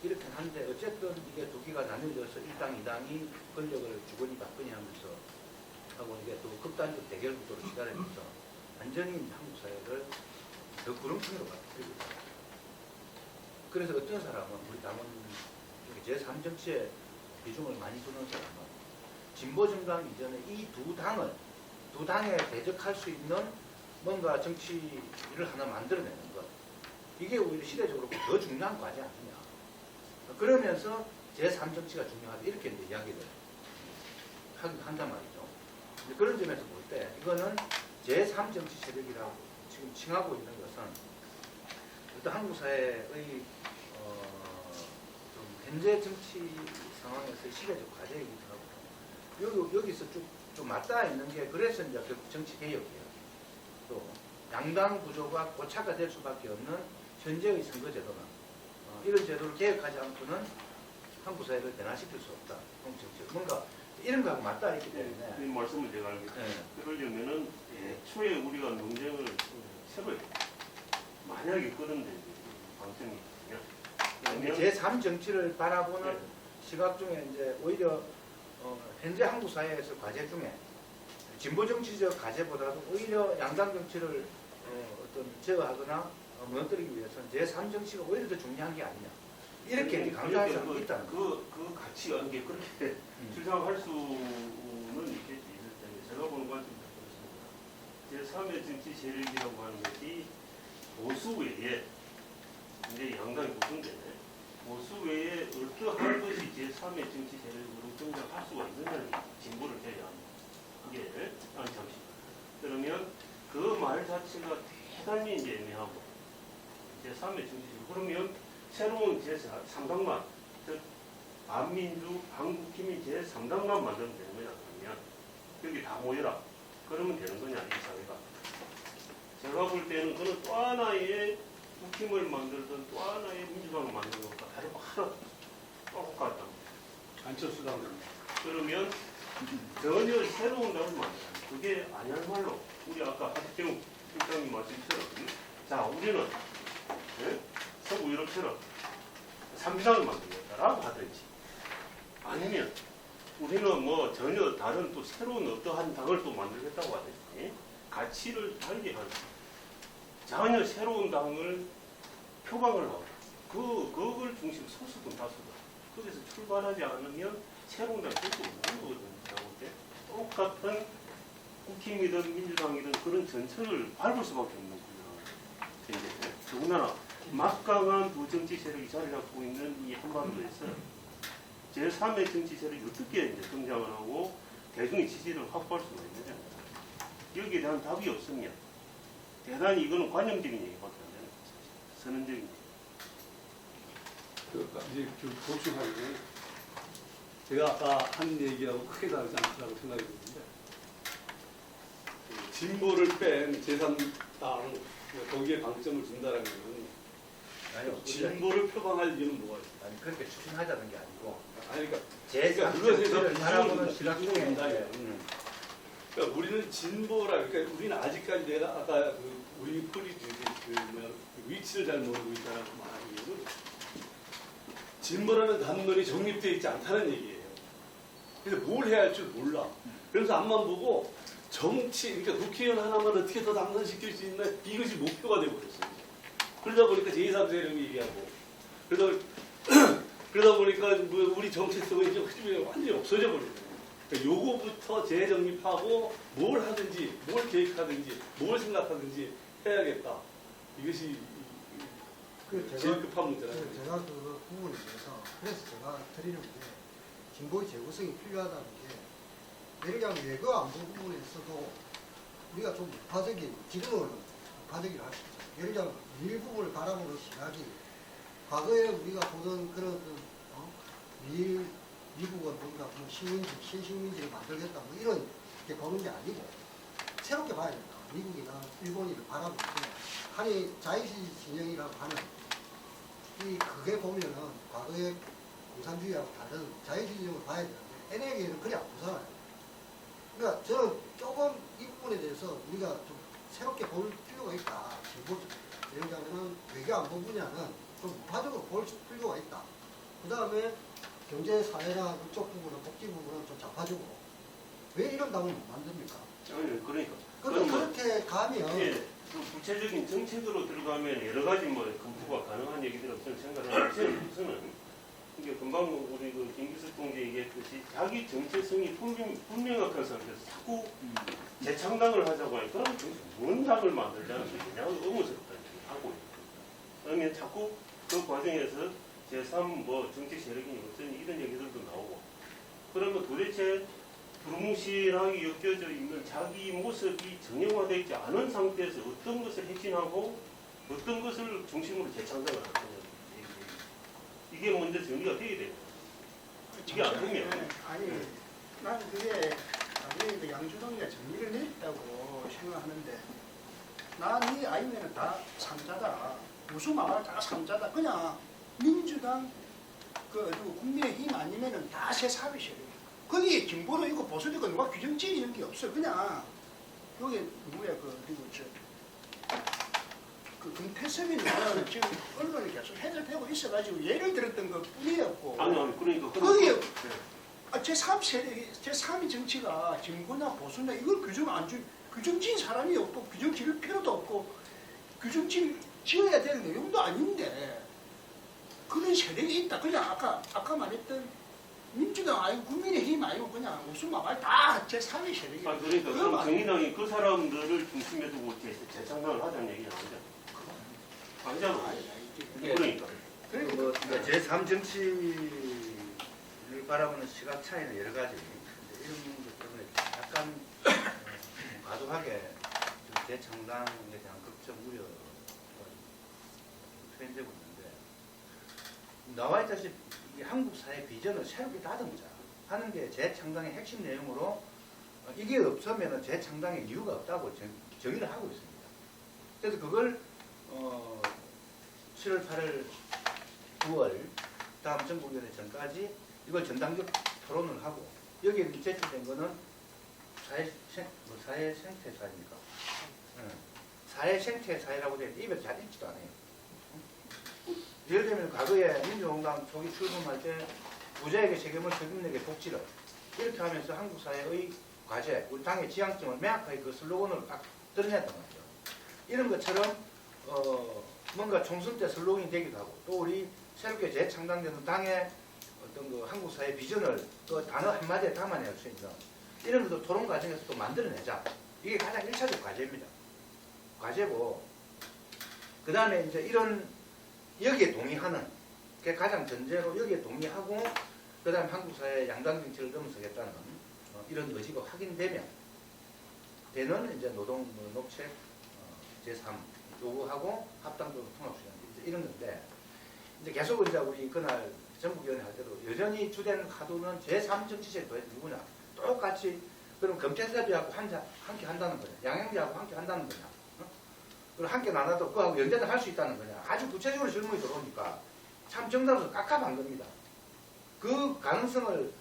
이렇게 한데 어쨌든 이게 두 개가 나뉘어져서 1당, 2당이 권력을 주거니 받거니 하면서 하고 이게 또 극단적 대결 구도로 시달리면서 완전히 한국 사회를 더 구름통으로 바뀌고 있어요. 그래서 어떤 사람은 우리 당원 제3정치에 비중을 많이 두는 사람은 진보정당 이전에 이 두 당에 대적할 수 있는 뭔가 정치를 하나 만들어내는 것. 이게 오히려 시대적으로 더 중요한 과제 아니냐. 그러면서 제3정치가 중요하다. 이렇게 이제 이야기를 한단 말이죠. 그런 점에서 볼 때 이거는 제3정치 세력이라고 지금 칭하고 있는 것은 어떤 한국 사회의 좀 현재 정치 상황에서 시대적 과제이기도 하고 여기서 좀 맞닿아 있는 게 그래서 이제 결국 정치 개혁이에요. 또 양당 구조가 고착화 될 수밖에 없는 현재의 선거 제도는 이런 제도를 개혁하지 않고는 한국 사회를 변화시킬 수 없다. 한국 정치 뭔가 이런 거하고 맞닿아 있기 때문에 이 말씀을 제가 알겠습니다. 그러려면은 애초에 우리가 논쟁을 새로 해요. 만약에 그런 방점이 있으면 제3정치를 바라보는 시각 중에 이제 오히려 현재 한국 사회에서 과제 중에 진보 정치적 과제보다도 오히려 양당 정치를 어떤 제어하거나 무너뜨리기 위해서는 제3정치가 오히려 더 중요한 게 아니냐. 이렇게 강조할 사람이 있다는 거예요. 그 가치가 이게 그렇게 주장할 수는 있겠지. 제가 보는 건 좀 그렇습니다. 제3의 정치 세력이라고 하는 것이 보수 외에 이제 양당이 구성되네. 보수 외에 어떠한 것이 제3의 정치 세력으로 등장할 수가 있느냐는 진보를 제외한 이게 잠시. 그러면 그 말 자체가 대단히 이제 애매하고 제3의 정치 세력. 그러면 새로운 제3당만, 즉 반민주, 반국힘이 제3당만 만들면 되는 거냐 그러면 여기 다 모여라. 그러면 되는 거냐 이 사회가. 제가 볼 때는 그는 또 하나의 국힘을 만들든 또 하나의 민주당을 만드는 것과 다른 거 하나 똑같다. 안철수당. 그러면 전혀 새로운 당을 만들어요. 그게 아니야말로 우리 아까 하태경 실장님 말씀처럼 자 우리는 서구 유럽처럼 3당을 만들겠다라고 하든지 아니면 우리는 뭐 전혀 다른 또 새로운 어떠한 당을 또 만들겠다고 하든지 가치를 달리하는 전혀 새로운 당을 표방을 하고 그걸 중심 소수든 다수든 거기서 출발하지 않으면 새로운 당이 될 수 없는 거거든요. 제가 볼 때 똑같은 국힘이든 민주당이든 그런 전철을 밟을 수밖에 없는 거예요. 더군다나 막강한 두 정치 세력이 자리 잡고 있는 이 한반도에서 제3의 정치 세력이 어떻게 이제 등장을 하고 대중의 지지를 확보할 수가 있느냐. 여기에 대한 답이 없으면 대단히 이거는 관념적인 얘기밖에 안 되는 거죠. 선언적인 얘기. 이제 좀 보충하면 제가 아까 한 얘기하고 크게 다르지 않다고 생각이 드는데 진보를 뺀 제3당 거기에 방점을 준다라는 것은 진보를 표방할 이유는 뭐가 있어요? 아니 그렇게 추진하자는 게 아니고 아니 그러니까 제3정치를 바라보는 시각 중에 그러니까 우리는 진보라 그러니까 우리는 아직까지 내가 아까 우리 위치를 잘 모르고 있다는 말한 이유는 진보라는 단말이 정립되어 있지 않다는 얘기예요. 그래서 뭘 해야 할 줄 몰라. 그래서 앞만 보고 정치, 그러니까 국회의원 하나만 어떻게 더 당선시킬 수 있나 이것이 목표가 되어버렸어요. 그러다 보니까 제2, 세력이 얘기하고 그러다 보니까 우리 정체성은 이제 흐름이 완전히 없어져 버려요. 그러니까 요거부터 재정립하고 뭘 하든지 뭘 계획하든지 뭘 생각하든지 해야겠다. 이것이 제일 급한 문제라는 거죠. 제가 그 부분에 대해서 그래서 제가 드리는 게 진보의 재구성이 필요하다는 게 예를 들면 외교 안보 부분에서도 우리가 좀 우파적인 지금은 우파적이라 할 수 있죠. 예를 들면 미국을 바라보는 시각이 과거에 우리가 보던 그런 미국은 뭔가 신식민지를 만들겠다 뭐 이런 게 보는 게 아니고 새롭게 봐야 된다. 미국이나 일본이를 바라볼 때 한이 자유주의 진영이라고 하는 그게 보면은 과거의 공산주의하고 다른 자유주의 진영을 봐야 되는데 NLA는 그리 안 보잖아요. 그러니까 저는 조금 이 부분에 대해서 우리가 좀 새롭게 볼 필요가 있다. 예를 들면 외교 안보 분야는 좀 우파적으로 볼 필요가 있다. 그 다음에 경제 사회나 그쪽 부분은 복지 부분은 좀 좌파적으로 왜 이런 당을 못 만듭니까? 그러니까. 그렇게 가면 예. 그 구체적인 정책으로 들어가면 여러 가지 뭐 검토가 가능한 얘기들은 저는 생각하는데 우선은 이게 금방 우리 그 김기석 동지 얘기했듯이 자기 정체성이 분명한 상태에서 자꾸 재창당을 하자고 하니까 뭔 당을 만들자는 게 그냥 의무스럽다는 얘기를 하고 있는 거예요. 그러면 자꾸 그 과정에서 제3 뭐 정치 세력이 어떤 이런 얘기들도 나오고 그러면 도대체 두루뭉실하게 엮여져 있는 자기 모습이 정형화되어 있지 않은 상태에서 어떤 것을 핵심하고 어떤 것을 중심으로 재창당을 할 거냐. 이게 먼저 정리가 돼야 돼요. 이게 안 되면. 아니, 나는 그게 당연히 양주동이가 정리를 내렸다고 생각하는데 난 이 아이면은 다 삼자다. 무슨 말을 다 삼자다. 그냥 민주당, 그 국민의힘 아니면은 다 제3의 세력. 거기에 진보도 있고 보수도 있고 누가 규정지 이런 게 없어. 그냥 여기 누구야 그리고 그 금태섭이는 지금 언론이 계속 해결되고 있어가지고 예를 들었던 것 뿐이었고. 아니 그러니까 거기에 제3세력이 제3의 정치가 진보나 보수나 이걸 규정 안 줄 규정 지은 사람이 없고 규정 지을 필요도 없고 규정 지어야 될 내용도 아닌데 그런 세력이 있다. 그냥 아까 말했던 민주당 아니고 국민의힘 아니고 그냥 무슨 말 다 제3의 세력이에요. 아 그러니까 그럼 정의당이 그 사람들을 중심에 두고 재창당을 하자는 얘기는 아니잖아. 그러니까. 뭐 제3 정치를 바라보는 시각 차이는 여러 가지 이런 것 때문에 약간 과도하게 재창당에 대한 걱정 우려가 표현되고 있는데 나와 있다시피 이 한국 사회 비전을 새롭게 다듬자 하는 게 재창당의 핵심 내용으로 이게 없으면 재창당의 이유가 없다고 정의를 하고 있습니다. 그래서 그걸 7월 8일 9월 다음 전국위원회 전까지 이걸 전당적 토론을 하고 여기에 제출된 거는 사회 생태사입니까? 사회 생태사회라고 되어 입에 잘 읽지도 않아요. 예를 들면 과거에 민주공당 초기 출범할 때 부자에게 책임을 서민에게 복지를 이렇게 하면서 한국 사회의 과제, 우리 당의 지향점을 명확하게 그 슬로건으로 딱 드러냈단 말이죠. 이런 것처럼 뭔가 총선 때 슬로건이 되기도 하고 또 우리 새롭게 재창당되는 당의 어떤 그 한국 사회 비전을 그 단어 한마디에 담아낼 수 있는 이런 것도 토론 과정에서 또 만들어내자. 이게 가장 1차적 과제입니다. 과제고 그 다음에 이제 이런 여기에 동의하는 게 가장 전제로 여기에 동의하고 그 다음에 한국 사회 양당 정치를 넘어서겠다는 이런 의지가 확인되면 되는 이제 노동 녹색 제3 요구하고 합당도 통합수련 이런 건데 이제 계속 이제 우리 그날 전국위원회 할 때도 여전히 주된 화두는 제3 정치체의 도대체 누구냐 똑같이 그럼 금태섭이하고 함께 한다는 거냐 양형제하고 함께 한다는 거냐 그리고 함께 나눠도 그하고 연대를 할 수 있다는 거냐 아주 구체적으로 질문이 들어오니까 참 정답으로 깝깝한 겁니다. 그 가능성을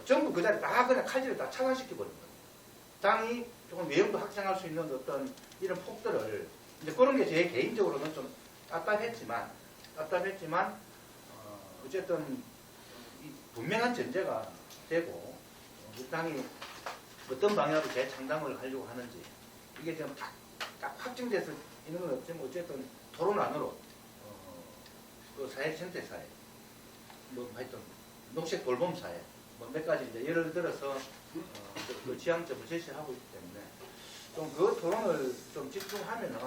전부 그 자리에 다 그냥 칼질을 다 차단시켜버린 거예요. 당이 조금 외형도 확장할 수 있는 어떤 이런 폭들을 이제 그런 게 제 개인적으로는 좀 답답했지만 어쨌든 이 분명한 전제가 되고 우리 당이 어떤 방향으로 재창당을 하려고 하는지 이게 지금 딱 확정돼서 있는 건 없지만 어쨌든 토론 안으로 그 사회 생태 사회 뭐 하여튼 녹색 돌봄 사회 뭐 몇 가지 이제 예를 들어서 그 지향점을 제시하고 있기 때문에 좀 그 토론을 좀 집중하면은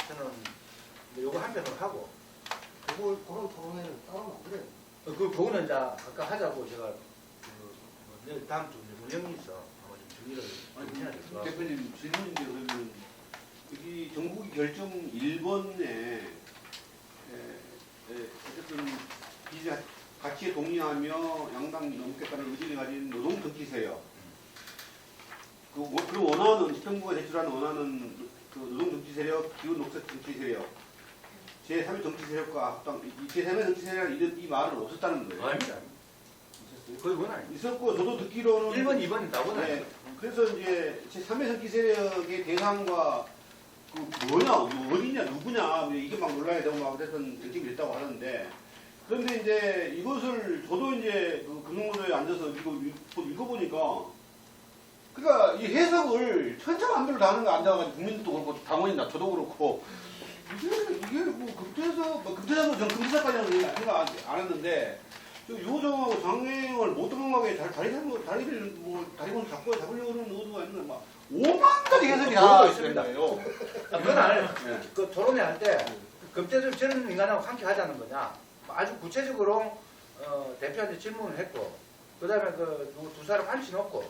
저는 요거 한편으로 하고 그런 토론회는 따로 만들어요. 그거는 이제 아까 하자고 제가 내일 다음 주 운영이 있어 아마 좀 준비를 해야 될 것 같고 대표님 질문인데 그러면 여기 정국이 결정 1번에 어쨌든 가치에 동의하며 양당 넘겠다는 의지를 가진 노동 정치 세력 그 원하는 집행부가 제출한 원하는 그 노동 정치 세력, 기후 녹색 정치 세력, 제3의 정치 세력과 합당 이 제3의 정치 세력은 이 말은 없었다는 거예요. 아닙니다. 거의 원 아니에요. 있었고 저도 듣기로는 1번, 2번이 다 원 아니에요. 네, 그래서 이제 제3의 정치 세력의 대상과 그 뭐냐, 어디냐, 누구냐 이게 막 논란이 되고 막 그랬던 정책이 있다고 하는데 그런데 이제 이것을 저도 이제 그 금융노조에 앉아서 읽어보니까 그러니까 이 해석을 천차만별로 다 하는 거 앉아가지고 국민들도 그렇고 당원이나 저도 그렇고 이게 뭐 금태사도 전 금태사까지는 생각 안 했는데 요정하고 장애영을 못 도망가게 다리를 잡으려고 그러는 의도가 있는 막 5만 가지 해석이 다 있습니다. 그건 아니에요. 그 토론회 할 때 금태섭 저런 인간하고 함께 하자는 거냐. 아주 구체적으로 대표한테 질문을 했고 그다음에 그 두 사람 앉혀놓고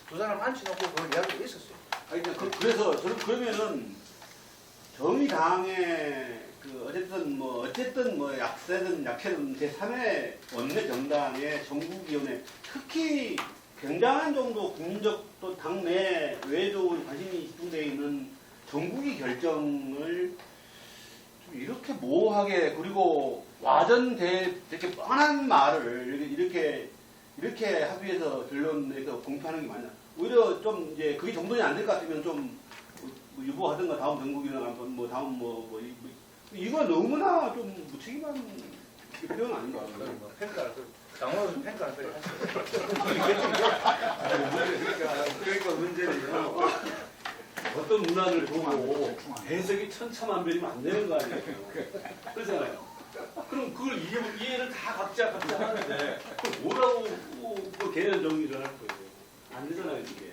그걸 이야기가 있었어요. 아니 그래서 저는 그러면은 정의당의 그 어쨌든 뭐 약세든 약해든 제3의 원내 정당의 전국위원회 특히 굉장한 정도 국민적 또 당내 외적으로 관심이 집중되어 있는 전국위 결정을 좀 이렇게 모호하게 그리고 이렇게 뻔한 말을 이렇게 합의해서 결론내서 공표하는 게 맞나? 오히려 좀 이제 그게 정돈이 안 될 것 같으면 좀 유보하든가 다음 전국위나 뭐 다음 이거 너무나 좀 무책임한 표현 아닌가? 평가를 당원 평가를 그러니까 문제는 어떤 문화를 보고 해석이 천차만별이면 안 되는 거 아니에요. 그렇잖아요. 그럼 그걸 이해를 다 각자 하는데 그걸 뭐라고 그 개념 정리를 할 거예요. 안 되잖아요 이게.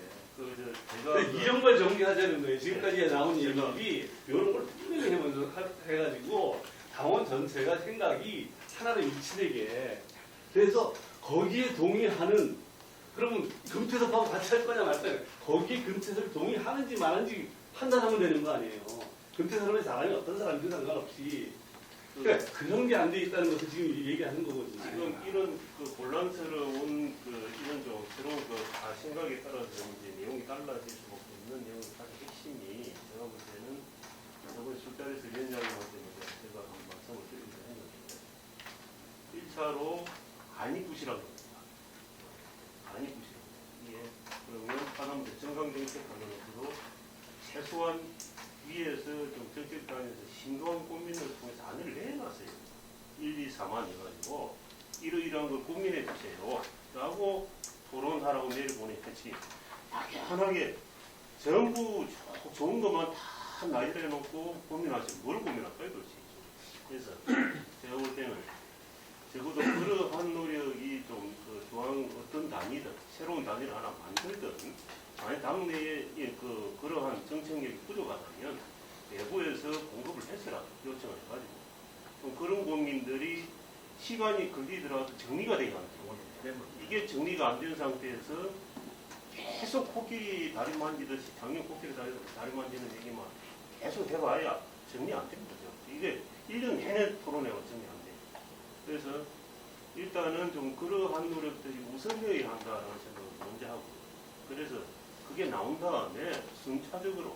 이런 걸 정리하자는 거예요. 지금까지 나온 얘기들이 이런 걸 분명히 해가지고 당원 전체가 생각이 하나로 일치되게 그래서 거기에 동의하는 그러면 금태섭하고 같이 할 거냐 말 거냐 거기에 금태섭이 동의하는지 마는지 판단하면 되는 거 아니에요. 금태섭의 사람이 어떤 사람인지 상관없이 그러니까 그런 게 안 돼 있다는 것을 지금 얘기하는 거거든요. 지금 이런 그 혼란스러운 이런 좀 새로운 생각에 따라서 이제 내용이 달라질 수밖에 없는 내용의 가장 핵심이 제가 볼 때는 저번 술자리에서 위원장님한테 제가 한 말씀을 드리기도 했는데 1차로 안입부시라고 합니다. 안입부시라고 이게 그러면 하나부터 정강정책하면서도 최소한 위에서 좀 정책단에서 심도한 고민을 통해서 안을 내놨어요. 1, 2, 4만 해가지고 이러이러한 걸 고민해 주세요. 라고 토론하라고 내려보냈지. 막연하게 전부 좋은 것만 다 나열해 놓고 고민하세요. 뭘 고민할까요, 도대체? 그래서 제가 볼 때는 적어도 그러한 노력이 좀 어떤 단위든 새로운 단위를 하나 만들든 만약 당내에 그러한 정책력이 부족하다면 내부에서 공급을 해서라도 요청을 해가지고 좀 그런 고민들이 시간이 걸리더라도 정리가 되게 하는 거예요. 이게 정리가 안 된 상태에서 계속 코끼리 다리 만지듯이 작년 코끼리 다리 만지는 얘기만 계속 해봐야 정리 안 되는 거죠. 이게 1년 내내 토론회가 정리 안 돼요. 그래서 일단은 좀 그러한 노력들이 우선되어야 한다는 생각을 먼저 하고 그래서 그게 나온 다음에 순차적으로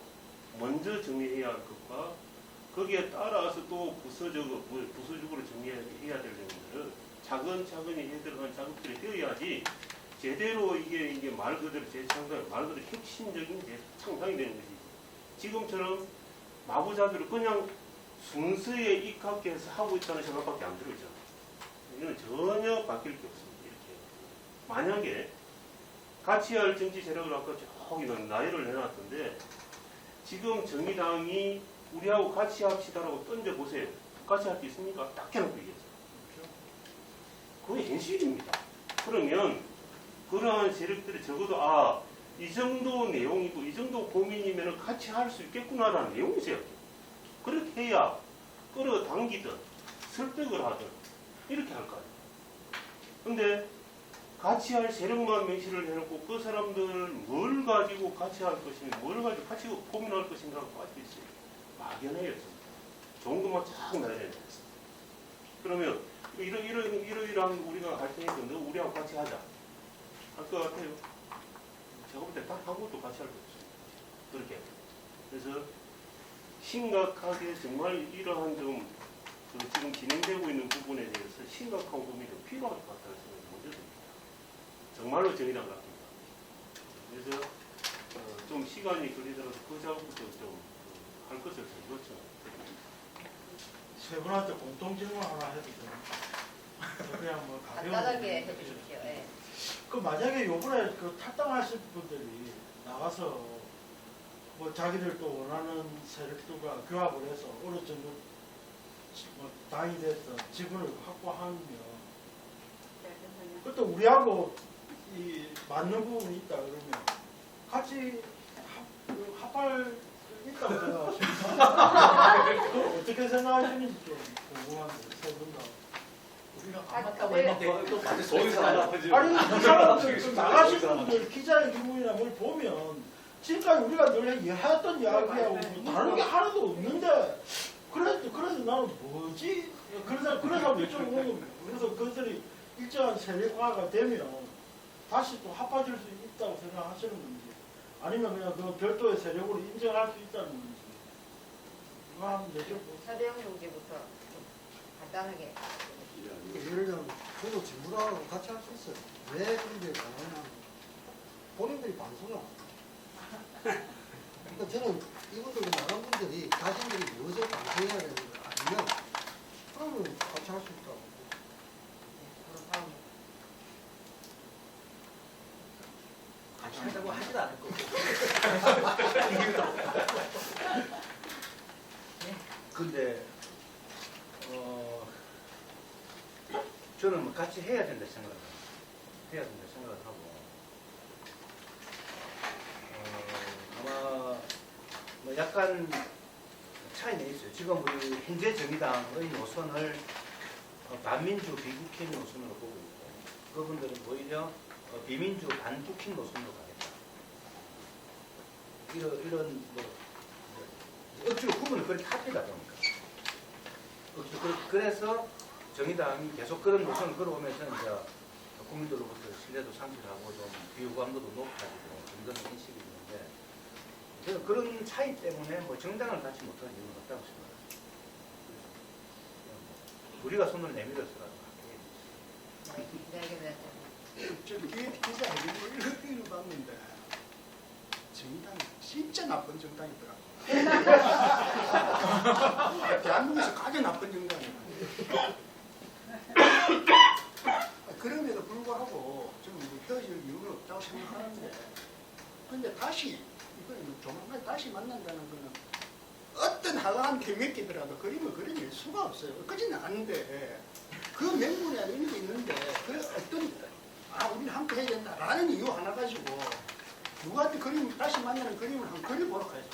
먼저 정리해야 할 것과 거기에 따라서 또 부서적으로 정리해야 될 점들을 차근차근히 해들어간 작업들이 되어야지 제대로 이게 말 그대로 재창당, 말 그대로 핵심적인 재창당이 되는 거지. 지금처럼 마구잡이로 그냥 순서에 입각해서 하고 있다는 생각밖에 안 들어있잖아. 이건 전혀 바뀔 게 없습니다. 이렇게. 만약에 같이 할 정치 세력을 아까 저기는 나열을 해놨던데 지금 정의당이 우리하고 같이 합시다라고 던져보세요. 같이 할 게 있습니까? 딱 해놓고 얘기했어요. 그게 현실입니다. 그러면 그러한 세력들이 적어도 이 정도 내용이고 이 정도 고민이면 같이 할 수 있겠구나라는 내용이 있어요. 그렇게 해야 끌어당기든 설득을 하든 이렇게 할 거 아니에요. 근데 같이 할 세력만 명시를 해놓고 그 사람들 뭘 가지고 같이 할 것인가, 뭘 가지고 같이 고민할 것인가가 빠져 있어요. 막연해요. 좋은 것만 쫙 나열해 놨어요. 그러면 이러이러한 우리가 할 테니까 너 우리하고 같이 하자. 할 것 같아요. 제가 볼 때 딱 아무것도 같이 할 거 없어요. 그렇게. 그래서 심각하게 정말 이러한 좀 지금 진행되고 있는 부분에 대해서 심각한 고민이 필요할 것 같다는 생각이 먼저 듭니다. 정말로 정의당 같습니다. 그래서 좀 시간이 걸리더라도 그 작업부터 좀 할 것을 요청합니다. 세 분한테 공통 질문 하나 해도 돼요? 그냥 뭐 간단하게 해주십시오. 예. 그 만약에 요번에 그 탈당하실 분들이 나가서 뭐 자기들 또 원하는 세력들과 규합을 해서 어느 정도 뭐 당이 됐던 지분을 확보하면 그것도 우리하고 이 맞는 부분이 있다 그러면 같이 합할 있다고 생각하십니까? 그거 어떻게 생각하시는지 좀 궁금한데 세 분 다. 우리가 안 맞다고 했는데 또 맞을 수 있어요. 아니 이 사람들 나가신 분들 기자회견이나 뭘 보면 지금까지 우리가 늘 해왔던 이야기하고 다른 게 하나도 없는데 그래서 나는 뭐지? 그래서 그래서 그들이 일정한 세력화가 되면 다시 또 합해질 수 있다고 생각하시는 건지 아니면 그냥 그 별도의 세력으로 인정할 수 있다는 건지 이거 한번 여쭤보세요. 사대형 용지부터 좀 간단하게. 예를 들면 저도 진보당하고 같이 할 수 있어요. 왜 그런데 가능하냐면 본인들이 방송을 안 해요. 그러니까 저는 이분들 나간 분들이 자신들이 무엇을 방송해야 되는 걸 알면 그러면 같이 할 수 있다고. 같이 하자고 하지도 않을 거고. 근데 저는 뭐 같이 해야 된다 생각을 하고 아마 뭐 약간 차이는 있어요. 지금 우리 현재 정의당의 노선을 반민주 비국힘 노선으로 보고 있고 그분들은 오히려 비민주 반국힘 노선으로 가겠다. 이런 뭐 억지로 구분을 그렇게 합니다 보니까. 그래서 정의당이 계속 그런 노선을 걸어오면서 이제 국민들로부터 신뢰도 상실하고 좀 비호감도도 높아지고 그런 인식이 있는데 제가 그런 차이 때문에 뭐 정당을 같이 못하는 이유는 없다고 생각합니다. 우리가 손을 내밀어서라도 저기 기자회견을 이렇게 봤는데 정당이 진짜 나쁜 정당이더라고. 대한민국에서 가장 나쁜 정당이야. 그럼에도 불구하고 저는 뭐 헤어질 이유는 없다고 생각하는데 근데 다시 이거는 조만간 다시 만난다는 거는 어떤 하나한 몇 개더라도 그림을 그려낼 수가 없어요. 그지는 않은데 그 명분이 아닌 의미도 있는데 그 어떤 우리는 함께 해야 된다라는 이유 하나 가지고 누구한테 그림 다시 만나는 그림을 한번 그려보러 가야죠.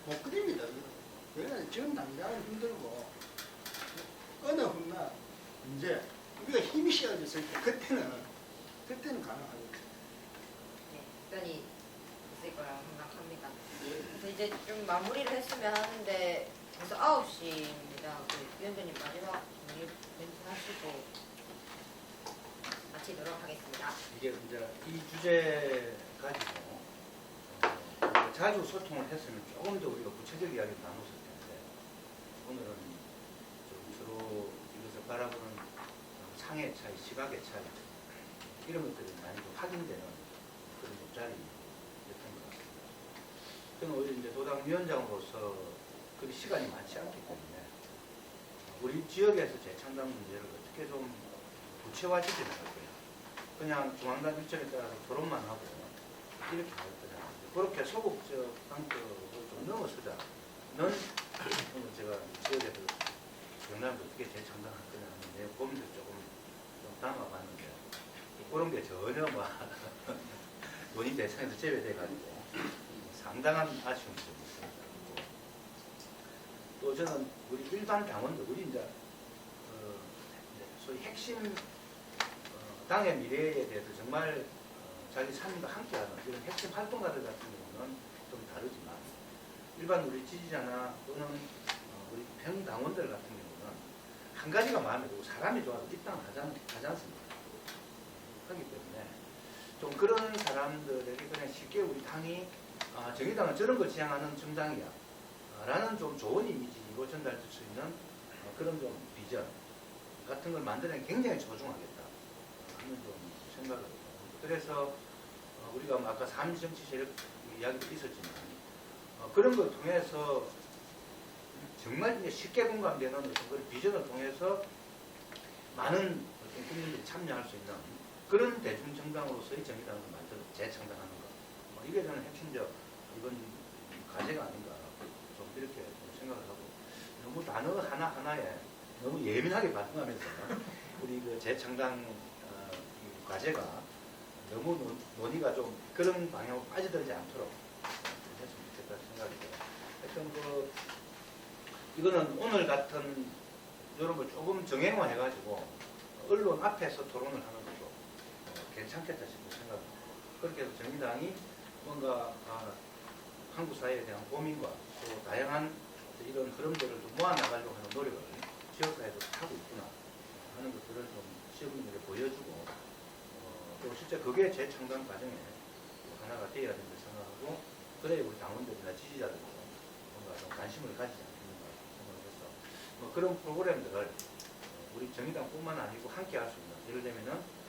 못 그립니다. 왜냐하면 지금 당장은 힘들고 어느 훗날 이제 우리가 힘이 씌어졌을 때 그때는 가능하죠. 네, 답변이 있을 거라고 생각합니다. 그래서 이제 좀 마무리를 했으면 하는데 벌써 9시입니다. 위원장님 마지막 정리 멘트 하시고 마치도록 하겠습니다. 이게 이제 이 주제 가지고 자주 소통을 했으면 조금 더 우리가 구체적 이야기를 나눴을 텐데 오늘은 좀 서로 이것을 바라보는 상의 차이, 시각의 차이 이런 것들이 많이 좀 확인되는 그런 자리였던 것 같습니다. 저는 오히려 이제 도당위원장으로서 그 시간이 많지 않기 때문에 우리 지역에서 재창당 문제를 어떻게 좀 구체화시키는 거예요. 그냥 중앙당 일정에 따라서 토론만 하고 이렇게 할 거잖아요. 그렇게 소극적 방법을 좀 넘어서자는 제가 지역에서 경남도 어떻게 재창당할 거냐 하는 내 고민도 조금 좀 담아봤는데 그런 게 전혀 논의 대상에서 제외돼가지고 상당한 아쉬움이 좀 있습니다. 또 저는 우리 일반 당원들, 우리 이제 소위 핵심 당의 미래에 대해서 정말 자기 삶과 함께하는 이런 핵심 활동가들 같은 경우는 좀 다르지만 일반 우리 지지자나 또는 우리 평당원들 같은 경우는 한 가지가 마음에 들고 사람이 좋아서 입당을 하지 않습니다. 하기 때문에 좀 그런 사람들에게 그냥 쉽게 우리 당이 정의당은 저런 걸 지향하는 정당이야 라는 좀 좋은 이미지로 전달될 수 있는 그런 좀 비전 같은 걸 만드는 게 굉장히 소중하겠다 하는 좀 생각을 해요. 그래서 우리가 아까 3정치 세력 이야기도 있었지만 그런 걸 통해서 정말 이제 쉽게 공감되는 어떤 그런 비전을 통해서 많은 국민들이 참여할 수 있는 그런 대중정당으로서의 정의당을 만들어 재창당하는 것. 이게 저는 핵심적 이건 과제가 아닌가 좀 이렇게 좀 생각을 하고 너무 단어 하나하나에 너무 예민하게 반응하면서 우리 그 재창당 이 과제가 너무 논의가 좀 그런 방향으로 빠져들지 않도록 했으면 좋겠다 생각이 들어요. 하여튼 그 이거는 오늘 같은 이런 걸 조금 정형화해가지고 언론 앞에서 토론을 하는 것도 괜찮겠다 싶은 생각합니다. 그렇게 해서 정의당이 뭔가 한국 사회에 대한 고민과 또 다양한 이런 흐름들을 좀 모아나가려고 하는 노력을 지역사회에서 하고 있구나 하는 것들을 좀 시민들에게 보여주고 또 실제 그게 재창당 과정에 하나가 되어야 된다고 생각하고 그래야 우리 당원들이나 지지자들도 뭔가 좀 관심을 가지지 않겠는가 생각을 해서 그런 프로그램들을 우리 정의당뿐만 아니고 함께 할 수 있는 예를 들면은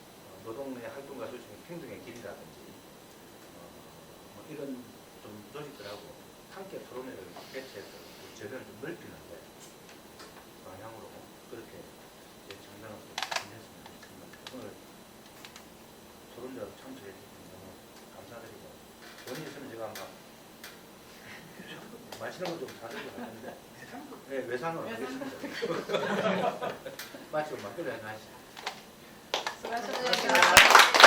노동의 활동가 조직의 평등의 길이라든지 이런 좀 조직들하고 함께 토론회를 개최해서 저변을 좀 넓히는데 방향으로 그렇게 재창당을 진행했으면 좋겠습니다. 오늘 토론회로 참석해 주셔서 너무 감사드리고 원인이 있으면 제가 아마 마시는 거 좀 사드리고 하는데 네, 외상으로 하겠습니다. 마치고 막걸리 하나 하시죠. 수고하셨습니다.